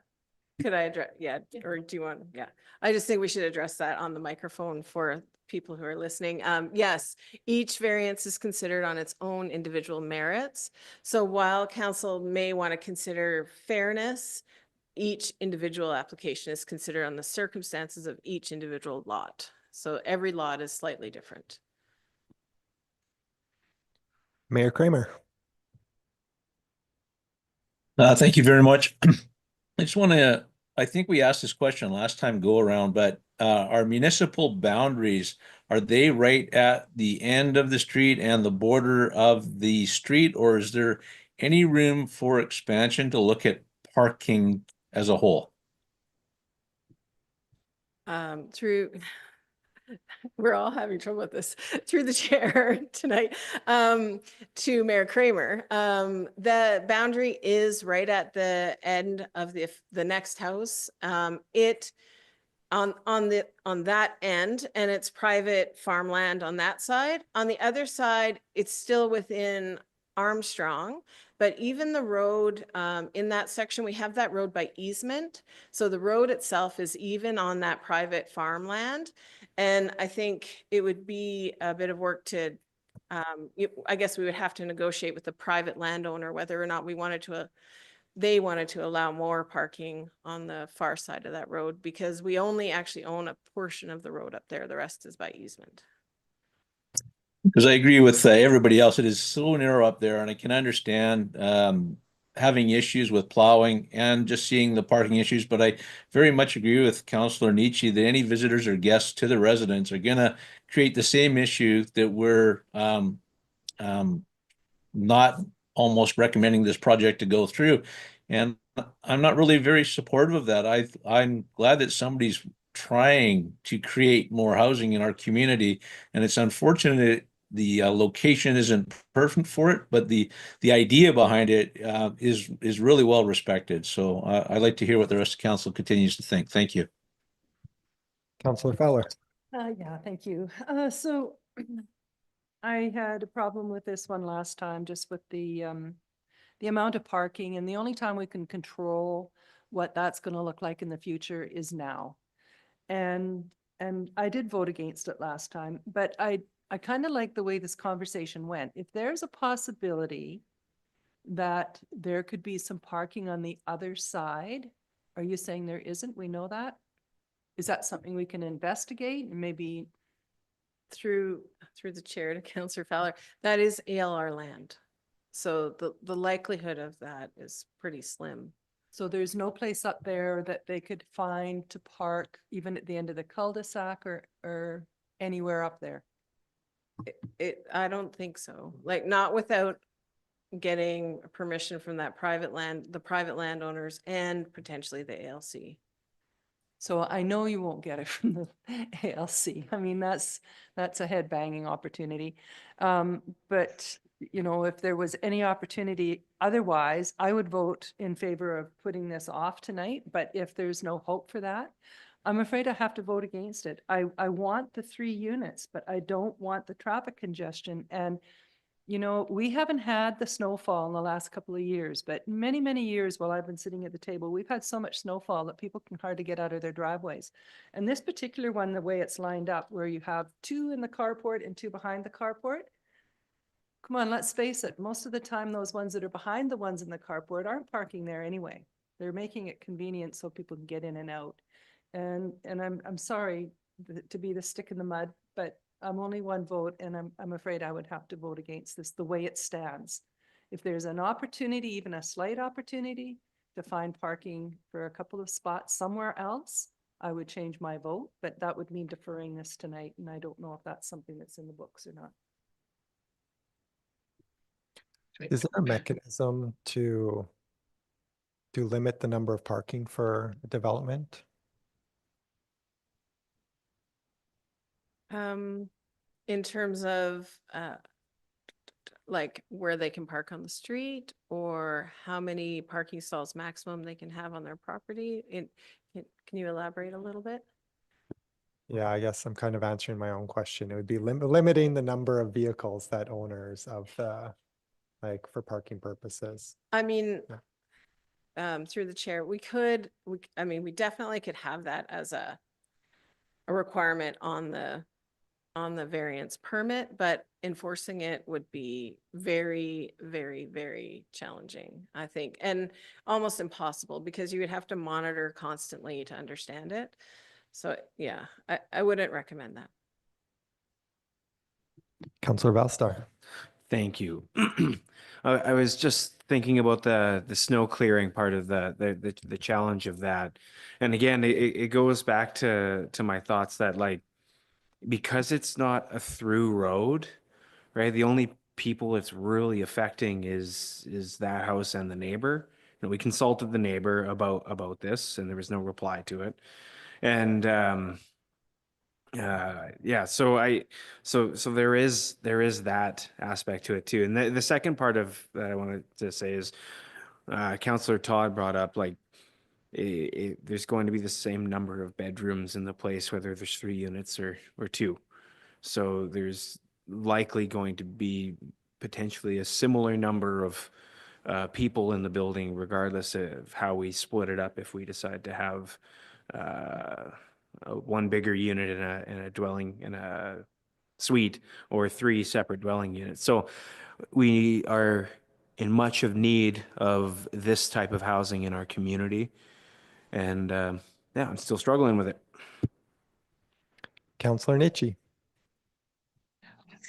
could I address, yeah, or do you want, yeah, I just think we should address that on the microphone for people who are listening. Yes, each variance is considered on its own individual merits. So while council may want to consider fairness, each individual application is considered on the circumstances of each individual lot. So every lot is slightly different. Mayor Kramer. Thank you very much. I just want to, I think we asked this question last time go around, but our municipal boundaries, are they right at the end of the street and the border of the street, or is there any room for expansion to look at parking as a whole? We're all having trouble with this, through the chair tonight, to Mayor Kramer. The boundary is right at the end of the next house. It on that end, and it's private farmland on that side. On the other side, it's still within Armstrong, but even the road in that section, we have that road by easement. So the road itself is even on that private farmland. And I think it would be a bit of work to, I guess we would have to negotiate with the private landowner whether or not we wanted to, they wanted to allow more parking on the far side of that road, because we only actually own a portion of the road up there. The rest is by easement. Because I agree with everybody else. It is so narrow up there, and I can understand having issues with plowing and just seeing the parking issues. But I very much agree with Councillor Nietzsche that any visitors or guests to the residence are going to create the same issue that we're not almost recommending this project to go through. And I'm not really very supportive of that. I'm glad that somebody's trying to create more housing in our community, and it's unfortunate the location isn't perfect for it, but the idea behind it is really well respected. So I'd like to hear what the rest of council continues to think. Thank you. Councillor Fowler. Yeah, thank you. So I had a problem with this one last time, just with the amount of parking, and the only time we can control what that's going to look like in the future is now. And I did vote against it last time, but I kind of like the way this conversation went. If there's a possibility that there could be some parking on the other side, are you saying there isn't? We know that? Is that something we can investigate and maybe Through the chair to Councillor Fowler, that is ALR land. So the likelihood of that is pretty slim. So there's no place up there that they could find to park, even at the end of the cul-de-sac or anywhere up there? I don't think so. Like, not without getting permission from that the private landowners and potentially the ALC. So I know you won't get it from the ALC. I mean, that's a head banging opportunity. But you know, if there was any opportunity otherwise, I would vote in favor of putting this off tonight. But if there's no hope for that, I'm afraid I have to vote against it. I want the 3 units, but I don't want the traffic congestion. And you know, we haven't had the snowfall in the last couple of years, but many, many years while I've been sitting at the table, we've had so much snowfall that people can hardly get out of their driveways. And this particular one, the way it's lined up, where you have 2 in the carport and 2 behind the carport, come on, let's face it, most of the time, those ones that are behind the ones in the carport aren't parking there anyway. They're making it convenient so people can get in and out. And I'm sorry to be the stick in the mud, but I'm only one vote, and I'm afraid I would have to vote against this the way it stands. If there's an opportunity, even a slight opportunity, to find parking for a couple of spots somewhere else, I would change my vote, but that would mean deferring this tonight, and I don't know if that's something that's in the books or not. Is there a mechanism to limit the number of parking for development? In terms of like where they can park on the street, or how many parking stalls maximum they can have on their property? Can you elaborate a little bit? Yeah, I guess I'm kind of answering my own question. It would be limiting the number of vehicles that owners of the, like, for parking purposes. I mean, through the chair, we definitely could have that as a requirement on the variance permit, but enforcing it would be very, very, very challenging, I think, and almost impossible, because you would have to monitor constantly to understand it. So yeah, I wouldn't recommend that. Councillor Valstar. Thank you. I was just thinking about the snow clearing part of the challenge of that. And again, it goes back to my thoughts that, like, because it's not a through road, right? The only people it's really affecting is that house and the neighbor. You know, we consulted the neighbor about this, and there was no reply to it. And yeah, so there is that aspect to it too. And the second part of that I wanted to say is, Councillor Todd brought up, like, there's going to be the same number of bedrooms in the place, whether there's 3 units or 2. So there's likely going to be potentially a similar number of people in the building, regardless of how we split it up, if we decide to have one bigger unit in a dwelling, in a suite, or 3 separate dwelling units. So we are in much of need of this type of housing in our community. And yeah, I'm still struggling with it. Councillor Nietzsche.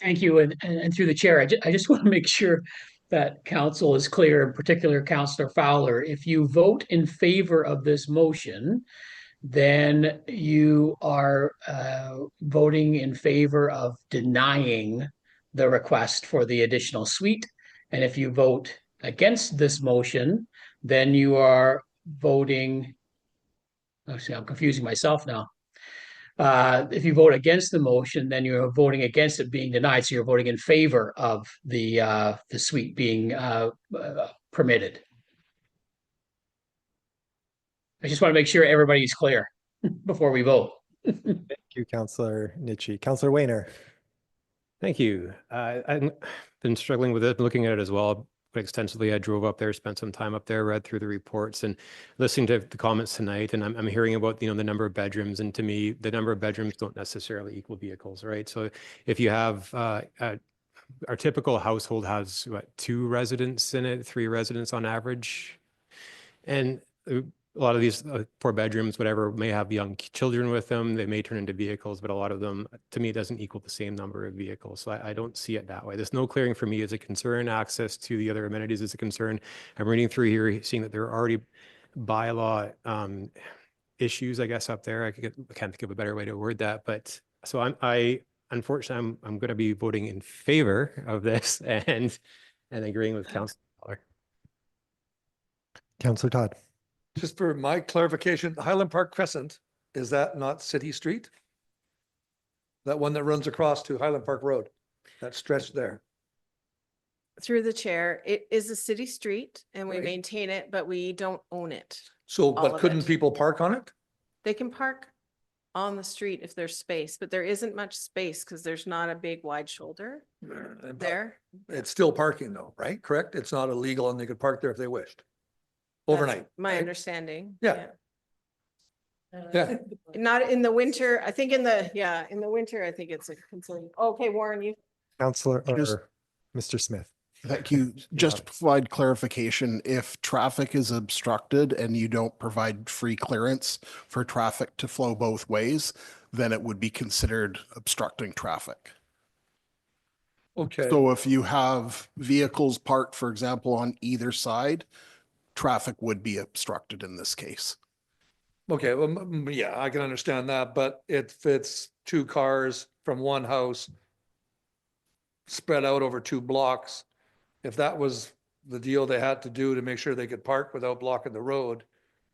Thank you. And through the chair, I just want to make sure that council is clear, in particular, Councillor Fowler. If you vote in favor of this motion, then you are voting in favor of denying the request for the additional suite. And if you vote against this motion, then you are voting, actually, I'm confusing myself now. If you vote against the motion, then you're voting against it being denied. So you're voting in favor of the suite being permitted. I just want to make sure everybody's clear before we vote. Thank you, Councillor Nietzsche. Councillor Wayner. Thank you. I've been struggling with it, looking at it as well quite extensively. I drove up there, spent some time up there, read through the reports and listening to the comments tonight. And I'm hearing about, the number of bedrooms. And to me, the number of bedrooms don't necessarily equal vehicles, right? So if you have, our typical household has, what, 2 residents in it, 3 residents on average. And a lot of these 4 bedrooms, whatever, may have young children with them. They may turn into vehicles, but a lot of them, to me, doesn't equal the same number of vehicles. So I don't see it that way. The snow clearing for me is a concern. Access to the other amenities is a concern. I'm reading through here, seeing that there are already bylaw issues, I guess, up there. I can't think of a better way to word that. But so unfortunately, I'm going to be voting in favor of this. And And agreeing with Council. Councillor Todd. Just for my clarification, Highland Park Crescent, is that not City Street? That one that runs across to Highland Park Road, that stretch there? Through the chair, it is a city street and we Right. maintain it, but we don't own it. So, All but of couldn't it. people park on it? They can park on the street if there's space, but there isn't much space because there's not a big wide shoulder But there. It's still parking though, right? Correct? It's not illegal and they could park there if they wished. That's Overnight. My right? understanding. Yeah. Yeah. Not in the winter. I think in the winter, I think it's a concern. Okay, Warren, you. Councillor Just- or Mr. Smith. Thank you. Just to provide clarification, if traffic is obstructed and you don't provide free clearance for traffic to flow both ways, then it would be considered obstructing traffic. Okay. So if you have vehicles parked, for example, on either side, traffic would be obstructed in this case. Okay, well, yeah, I can understand that, but if it's two cars from one house spread out over 2 blocks, if that was the deal they had to do to make sure they could park without blocking the road,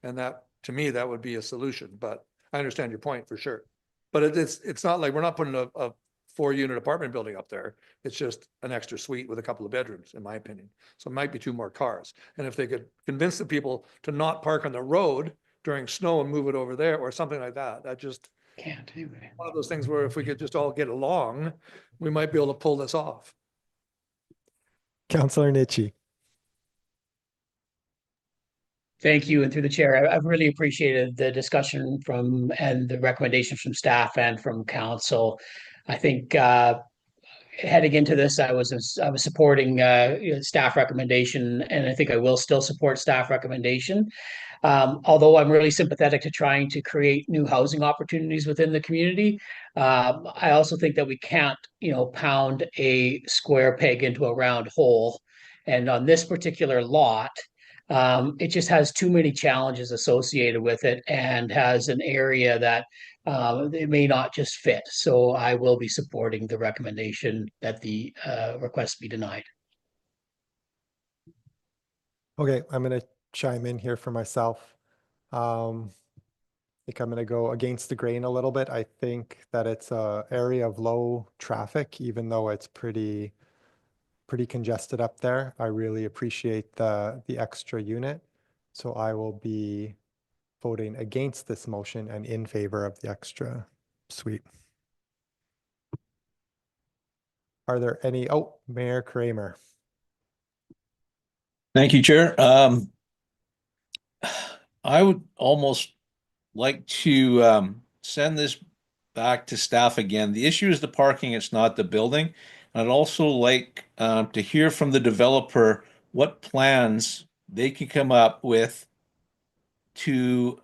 and that, to me, that would be a solution, but I understand your point for sure. But it's not like, we're not putting a 4-unit apartment building up there. It's just an extra suite with a couple of bedrooms, in my opinion. So it might be 2 more cars. And if they could convince the people to not park on the road during snow and move it over there or something like that, that just Can't anyway. one of those things where if we could just all get along, we might be able to pull this off. Councillor Nietzsche. Thank you. And through the chair, I've really appreciated the discussion from and the recommendations from staff and from council. I think heading into this, I was supporting staff recommendation, and I think I will still support staff recommendation. Although I'm really sympathetic to trying to create new housing opportunities within the community, I also think that we can't, pound a square peg into a round hole. And on this particular lot, it just has too many challenges associated with it and has an area that it may not just fit. So I will be supporting the recommendation that the request be denied. Okay, I'm going to chime in here for myself. I think I'm going to go against the grain a little bit. I think that it's a area of low traffic, even though it's pretty congested up there. I really appreciate the extra unit. So I will be voting against this motion and in favor of the extra suite. Are there any, Mayor Kramer. Thank you, Chair. I would almost like to send this back to staff again. The issue is the parking, it's not the building. I'd also like to hear from the developer what plans they can come up with to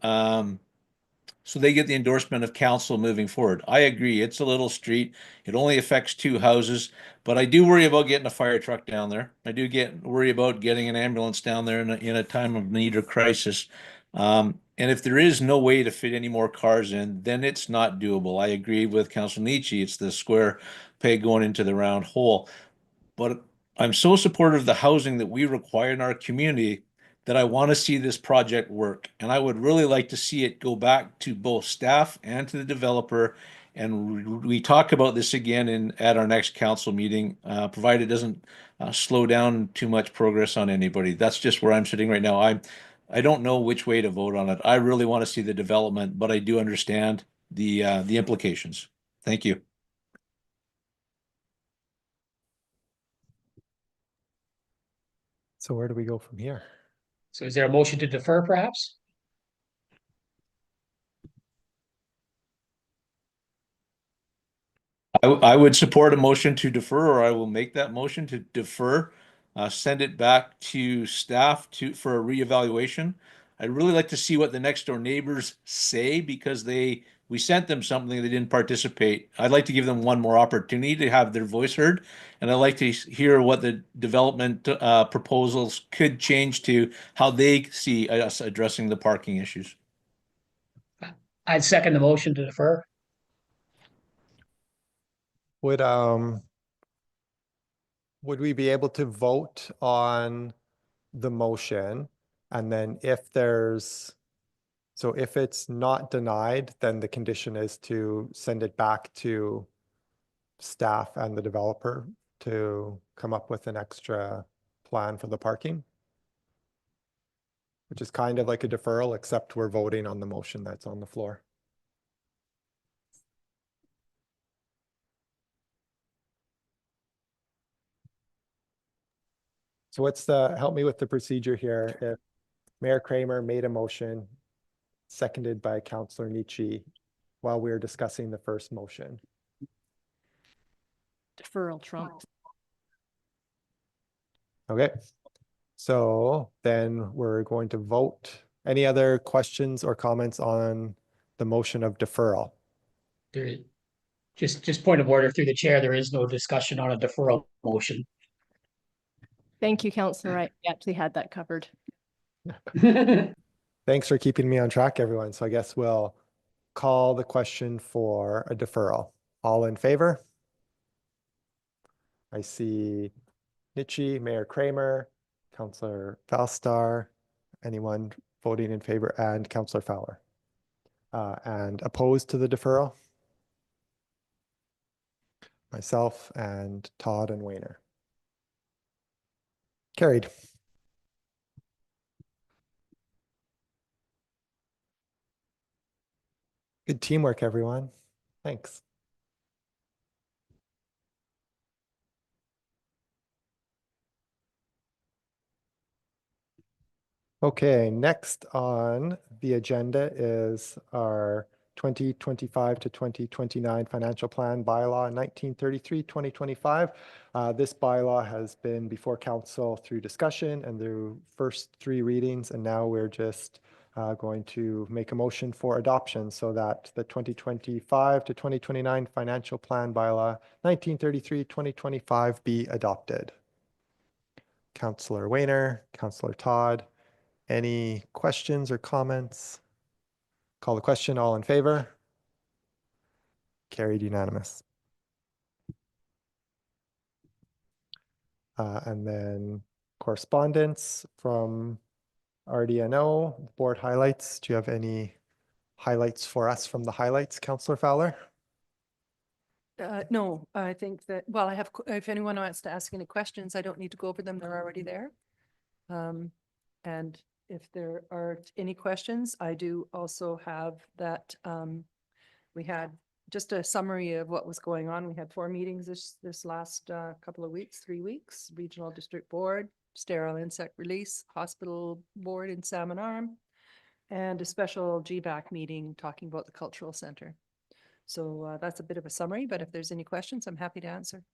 so they get the endorsement of council moving forward. I agree, it's a little street. It only affects 2 houses, but I do worry about getting a fire truck down there. I do worry about getting an ambulance down there in a time of need or crisis. And if there is no way to fit any more cars in, then it's not doable. I agree with Councilor Nietzsche. It's the square peg going into the round hole. But I'm so supportive of the housing that we require in our community that I want to see this project work. And I would really like to see it go back to both staff and to the developer. And we talk about this again at our next council meeting, provided it doesn't slow down too much progress on anybody. That's just where I'm sitting right now. I don't know which way to vote on it. I really want to see the development, but I do understand the implications. Thank you. So where do we go from here? So is there a motion to defer perhaps? I would support a motion to defer, or I will make that motion to defer, send it back to staff for a reevaluation. I'd really like to see what the next door neighbors say because we sent them something, they didn't participate. I'd like to give them one more opportunity to have their voice heard. And I'd like to hear what the development proposals could change to how they see us addressing the parking issues. I'd second the motion to defer. Would would we be able to vote on the motion? And then if there's, so if it's not denied, then the condition is to send it back to staff and the developer to come up with an extra plan for the parking? Which is kind of like a deferral, except we're voting on the motion that's on the floor. So what's the, help me with the procedure here. If Mayor Kramer made a motion, seconded by Councillor Nietzsche, while we were discussing the first motion. Deferral trump. Okay, so then we're going to vote. Any other questions or comments on the motion of deferral? There, just point of order through the chair, there is no discussion on a deferral motion. Thank you, Councillor Wright. We actually had that covered. Thanks for keeping me on track, everyone. So I guess we'll call the question for a deferral. All in favor? I see Nietzsche, Mayor Kramer, Councillor Valstar, anyone voting in favor, and Councillor Fowler. And opposed to the deferral? Myself and Todd and Wayner. Carried. Good teamwork, everyone. Thanks. Okay, next on the agenda is our 2025 to 2029 financial plan bylaw 1933-2025. This bylaw has been before council through discussion and the first 3 readings, and now we're just going to make a motion for adoption so that the 2025 to 2029 financial plan bylaw 1933-2025 be adopted. Councillor Wayner, Councillor Todd, any questions or comments? Call the question. All in favor? Carried unanimous. And then correspondence from RDNO, board highlights. Do you have any highlights for us from the highlights, Councillor Fowler? No, I think that, well, I have, if anyone wants to ask any questions, I don't need to go over them. They're already there. And if there are any questions, I do also have that we had just a summary of what was going on. We had 4 meetings this last couple of weeks, 3 weeks, Regional District Board, Sterile Insect Release, Hospital Board in Salmon Arm, and a special GBAC meeting talking about the Cultural Center. So that's a bit of a summary, but if there's any questions, I'm happy to answer.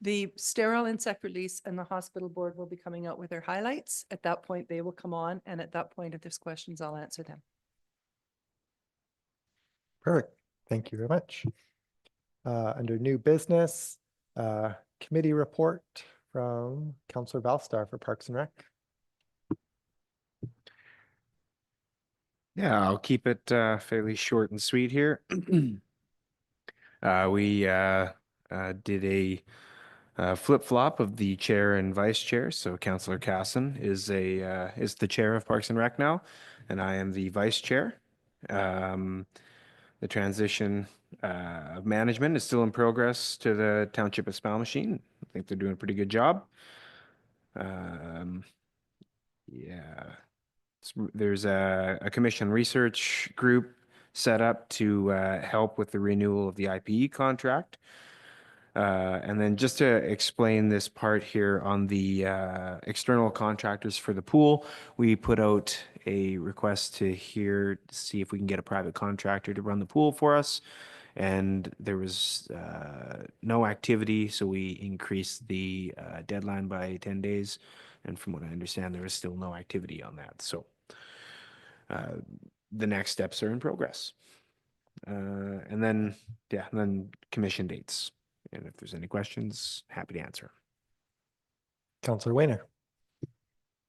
The Sterile Insect Release and the Hospital Board will be coming out with their highlights. At that point, they will come on, and at that point, if there's questions, I'll answer them. Perfect. Thank you very much. Under new business, committee report from Councillor Valstar for Parks and Rec. Yeah, I'll keep it fairly short and sweet here. We did a flip-flop of the chair and vice chair. So Councillor Casson is the chair of Parks and Rec now, and I am the vice chair. The transition of management is still in progress to the Township of Spalmachine. I think they're doing a pretty good job. Yeah. There's a commission research group set up to help with the renewal of the IPE contract. And then just to explain this part here on the external contractors for the pool, we put out a request to see if we can get a private contractor to run the pool for us. And there was no activity, so we increased the deadline by 10 days. And from what I understand, there is still no activity on that. So the next steps are in progress. And then commission dates. And if there's any questions, happy to answer. Councillor Wayner.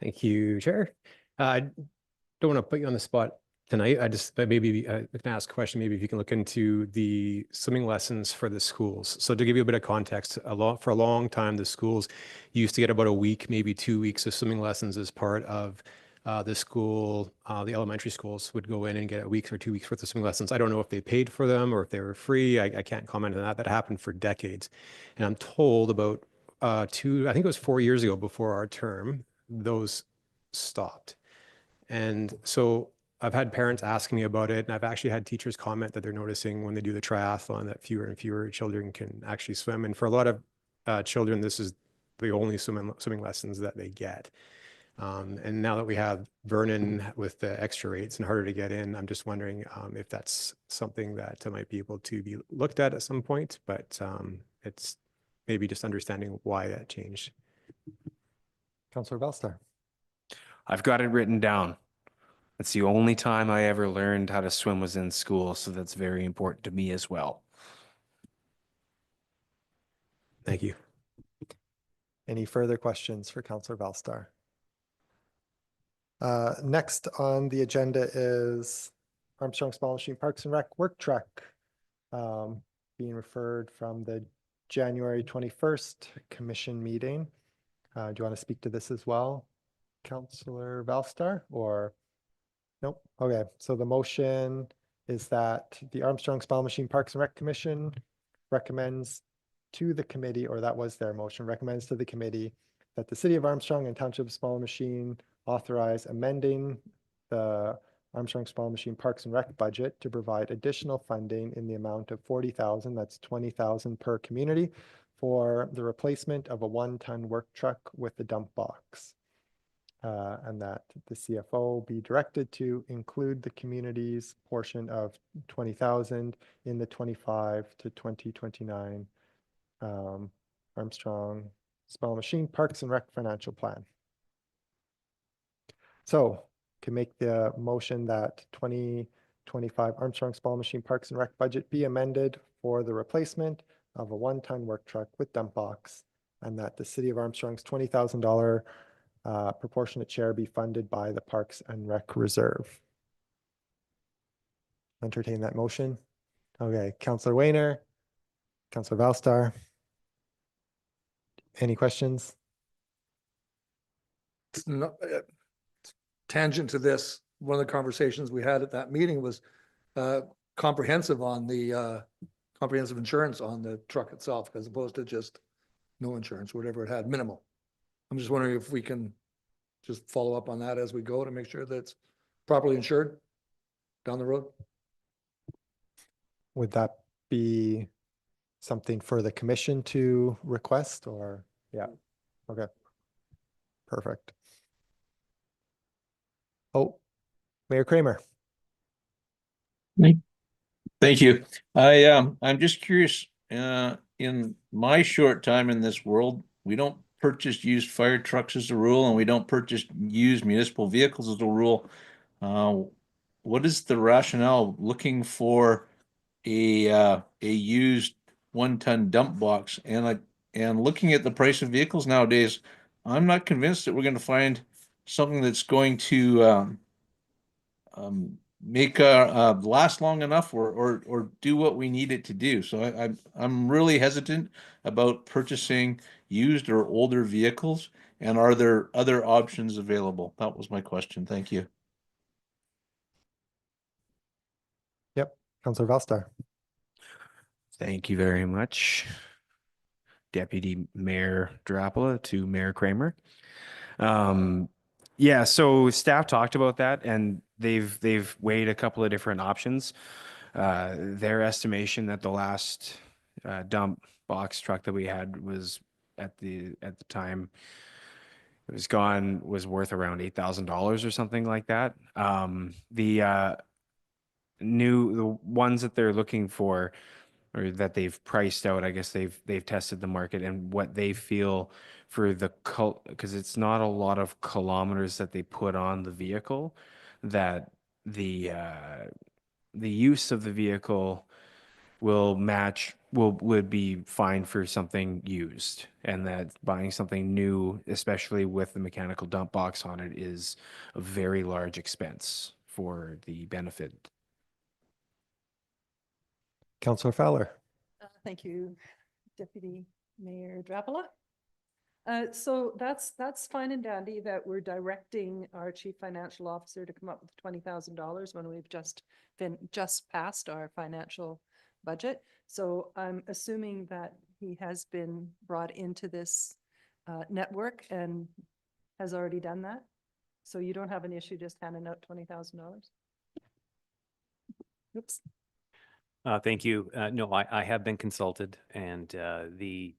Thank you, Chair. I don't want to put you on the spot tonight. I just, but maybe I can ask a question, maybe if you can look into the swimming lessons for the schools. So to give you a bit of context, for a long time, the schools used to get about a week, maybe 2 weeks of swimming lessons as part of the school. The elementary schools would go in and get a week or 2 weeks worth of swimming lessons. I don't know if they paid for them or if they were free. I can't comment on that. That happened for decades. And I'm told about I think it was 4 years ago before our term, those stopped. And so I've had parents asking me about it, and I've actually had teachers comment that they're noticing when they do the triathlon that fewer and fewer children can actually swim. And for a lot of children, this is the only swimming lessons that they get. And now that we have Vernon with the extra rates and harder to get in, I'm just wondering if that's something that might be able to be looked at some point, but it's maybe just understanding why that changed. Councillor Bellstar. I've got it written down. That's the only time I ever learned how to swim was in school, so that's very important to me as well. Thank you. Any further questions for Councillor Bellstar? Next on the agenda is Armstrong Small Machine Parks and Rec work truck being referred from the January 21st commission meeting. Do you want to speak to this as well, Councillor Bellstar, or? Nope. Okay, so the motion is that the Armstrong Small Machine Parks and Rec Commission recommends to the committee, or that was their motion, recommends to the committee that the City of Armstrong and Township Small Machine authorize amending the Armstrong Small Machine Parks and Rec budget to provide additional funding in the amount of 40,000, that's 20,000 per community, for the replacement of a 1-ton work truck with the dump box. And that the CFO be directed to include the community's portion of 20,000 in the 25 to 2029 Armstrong Small Machine Parks and Rec financial plan. So can make the motion that 2025 Armstrong Small Machine Parks and Rec budget be amended for the replacement of a 1-ton work truck with dump box, and that the City of Armstrong's $20,000 proportionate share be funded by the Parks and Rec Reserve. Entertain that motion. Okay, Councillor Wayner, Councillor Bellstar. Any questions? It's not, tangent to this, one of the conversations we had at that meeting was comprehensive on the comprehensive insurance on the truck itself, as opposed to just no insurance, whatever it had, minimal. I'm just wondering if we can just follow up on that as we go to make sure that it's properly insured down the road. Would that be something for the commission to request, or? Yeah, okay. Perfect. Oh, Mayor Kramer. Thank you. I'm just curious, in my short time in this world, we don't purchase used fire trucks as a rule, and we don't purchase used municipal vehicles as a rule. What is the rationale looking for a used 1-ton dump box? And looking at the price of vehicles nowadays, I'm not convinced that we're going to find something that's going to make last long enough or do what we need it to do. So I'm really hesitant about purchasing used or older vehicles. And are there other options available? That was my question. Thank you. Yep, Councillor Bellstar. Thank you very much, Deputy Mayor Drapala to Mayor Kramer. Yeah, so staff talked about that, and they've weighed a couple of different options. Their estimation that the last dump box truck that we had was at the time it was worth around $8,000 or something like that. The ones that they're looking for, or that they've priced out, I guess they've tested the market and what they feel for because it's not a lot of kilometers that they put on the vehicle, that the use of the vehicle would be fine for something used, and that buying something new, especially with the mechanical dump box on it, is a very large expense for the benefit. Councillor Fowler. Thank you, Deputy Mayor Drapala. So that's fine and dandy that we're directing our chief financial officer to come up with $20,000 when we've just passed our financial budget. So I'm assuming that he has been brought into this network and has already done that. So you don't have an issue just handing out $20,000. Oops. Thank you. No, I have been consulted, and the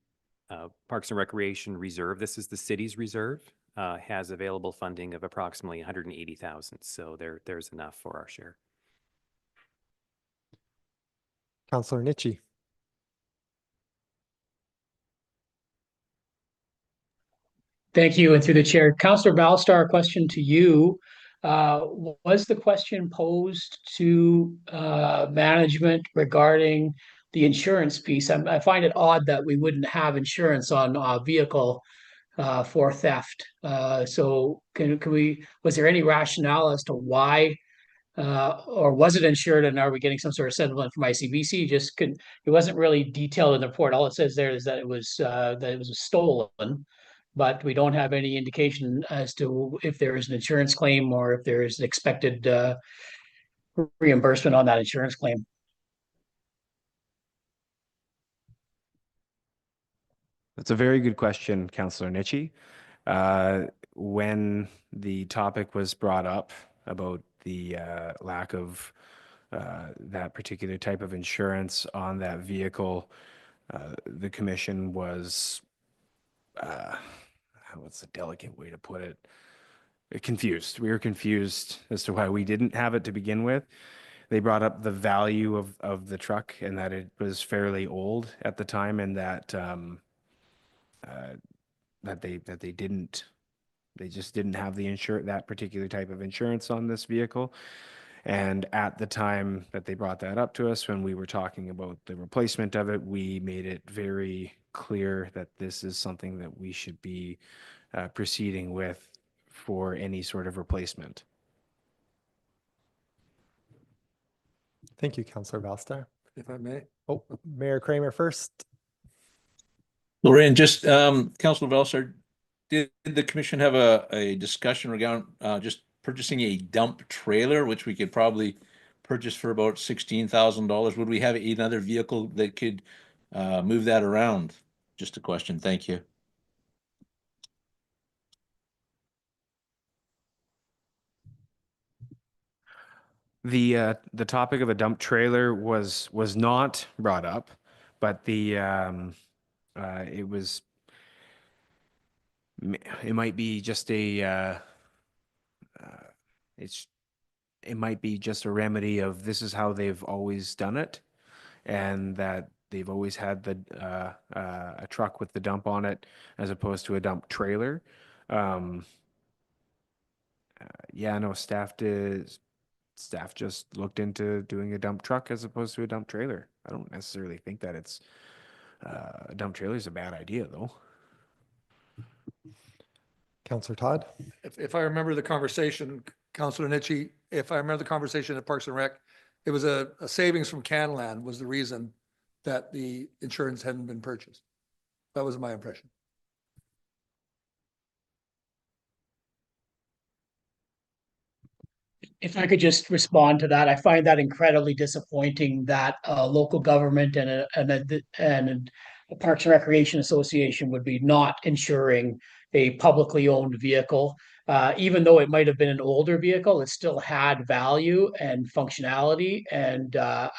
Parks and Recreation Reserve, this is the city's reserve, has available funding of approximately 180,000. So there's enough for our share. Councillor Nietzsche. Thank you. And through the chair, Councillor Valstar, a question to you. Was the question posed to management regarding the insurance piece? I find it odd that we wouldn't have insurance on a vehicle for theft. So was there any rationale as to why or was it insured, and are we getting some sort of settlement from ICBC? It wasn't really detailed in the report. All it says there is that it was stolen, but we don't have any indication as to if there is an insurance claim or if there is an expected reimbursement on that insurance claim. That's a very good question, Councillor Nietzsche. When the topic was brought up about the lack of that particular type of insurance on that vehicle, the commission was, what's a delicate way to put it? Confused. We were confused as to why we didn't have it to begin with. They brought up the value of the truck and that it was fairly old at the time, and that they just didn't have that particular type of insurance on this vehicle. And at the time that they brought that up to us, when we were talking about the replacement of it, we made it very clear that this is something that we should be proceeding with for any sort of replacement. Thank you, Councillor Valstar. If I may. Oh, Mayor Kramer first. Lorraine, just Councilor Velsar, did the commission have a discussion regarding just purchasing a dump trailer, which we could probably purchase for about $16,000? Would we have another vehicle that could move that around? Just a question. Thank you. The topic of a dump trailer was not brought up, but it might be just it might be just a remedy of this is how they've always done it, and that they've always had a truck with the dump on it as opposed to a dump trailer. Yeah, no, staff just looked into doing a dump truck as opposed to a dump trailer. I don't necessarily think that it's a dump trailer is a bad idea, though. Councillor Todd. If I remember the conversation, Councillor Nietzsche, if I remember the conversation at Parks and Rec, it was a savings from Canland was the reason that the insurance hadn't been purchased. That was my impression. If I could just respond to that, I find that incredibly disappointing that local government and a Parks and Recreation Association would be not insuring a publicly owned vehicle. Even though it might have been an older vehicle, it still had value and functionality. And I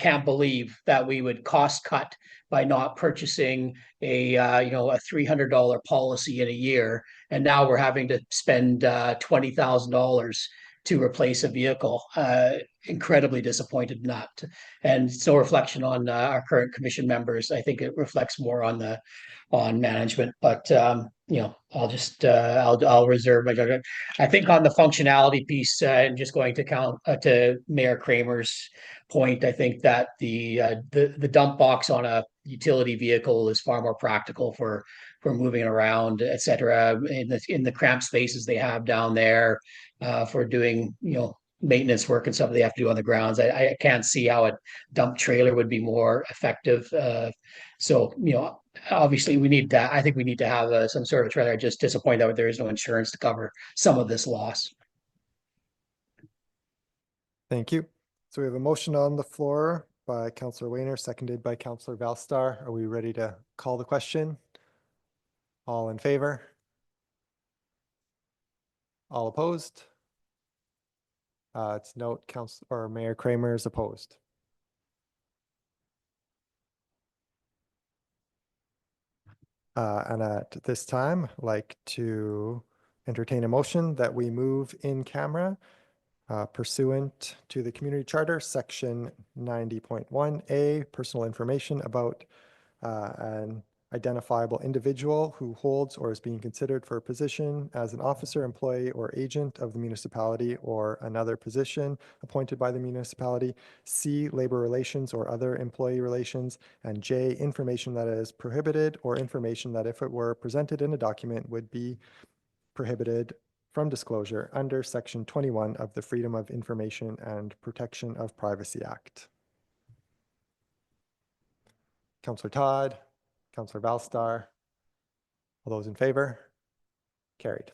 can't believe that we would cost cut by not purchasing a $300 policy in a year. And now we're having to spend $20,000 to replace a vehicle. Incredibly disappointed in that. And it's no reflection on our current commission members. I think it reflects more on management, but I'll reserve my judgment. I think on the functionality piece, and just going to Mayor Kramer's point, I think that the dump box on a utility vehicle is far more practical for moving around, et cetera, in the cramped spaces they have down there. for doing, maintenance work and stuff they have to do on the grounds. I can't see how a dump trailer would be more effective. So, obviously we need that. I think we need to have some sort of trailer. Just disappointed that there is no insurance to cover some of this loss. Thank you. So we have a motion on the floor by Councillor Wayner, seconded by Councillor Valstar. Are we ready to call the question? All in favor? All opposed? It's note Council or Mayor Kramer is opposed. And at this time, I'd like to entertain a motion that we move in camera pursuant to the Community Charter, Section 90.1A, personal information about an identifiable individual who holds or is being considered for a position as an officer, employee, or agent of the municipality or another position appointed by the municipality, C, labor relations or other employee relations, and J, information that is prohibited or information that if it were presented in a document would be prohibited from disclosure under Section 21 of the Freedom of Information and Protection of Privacy Act. Councillor Todd, Councillor Valstar, all those in favor? Carried.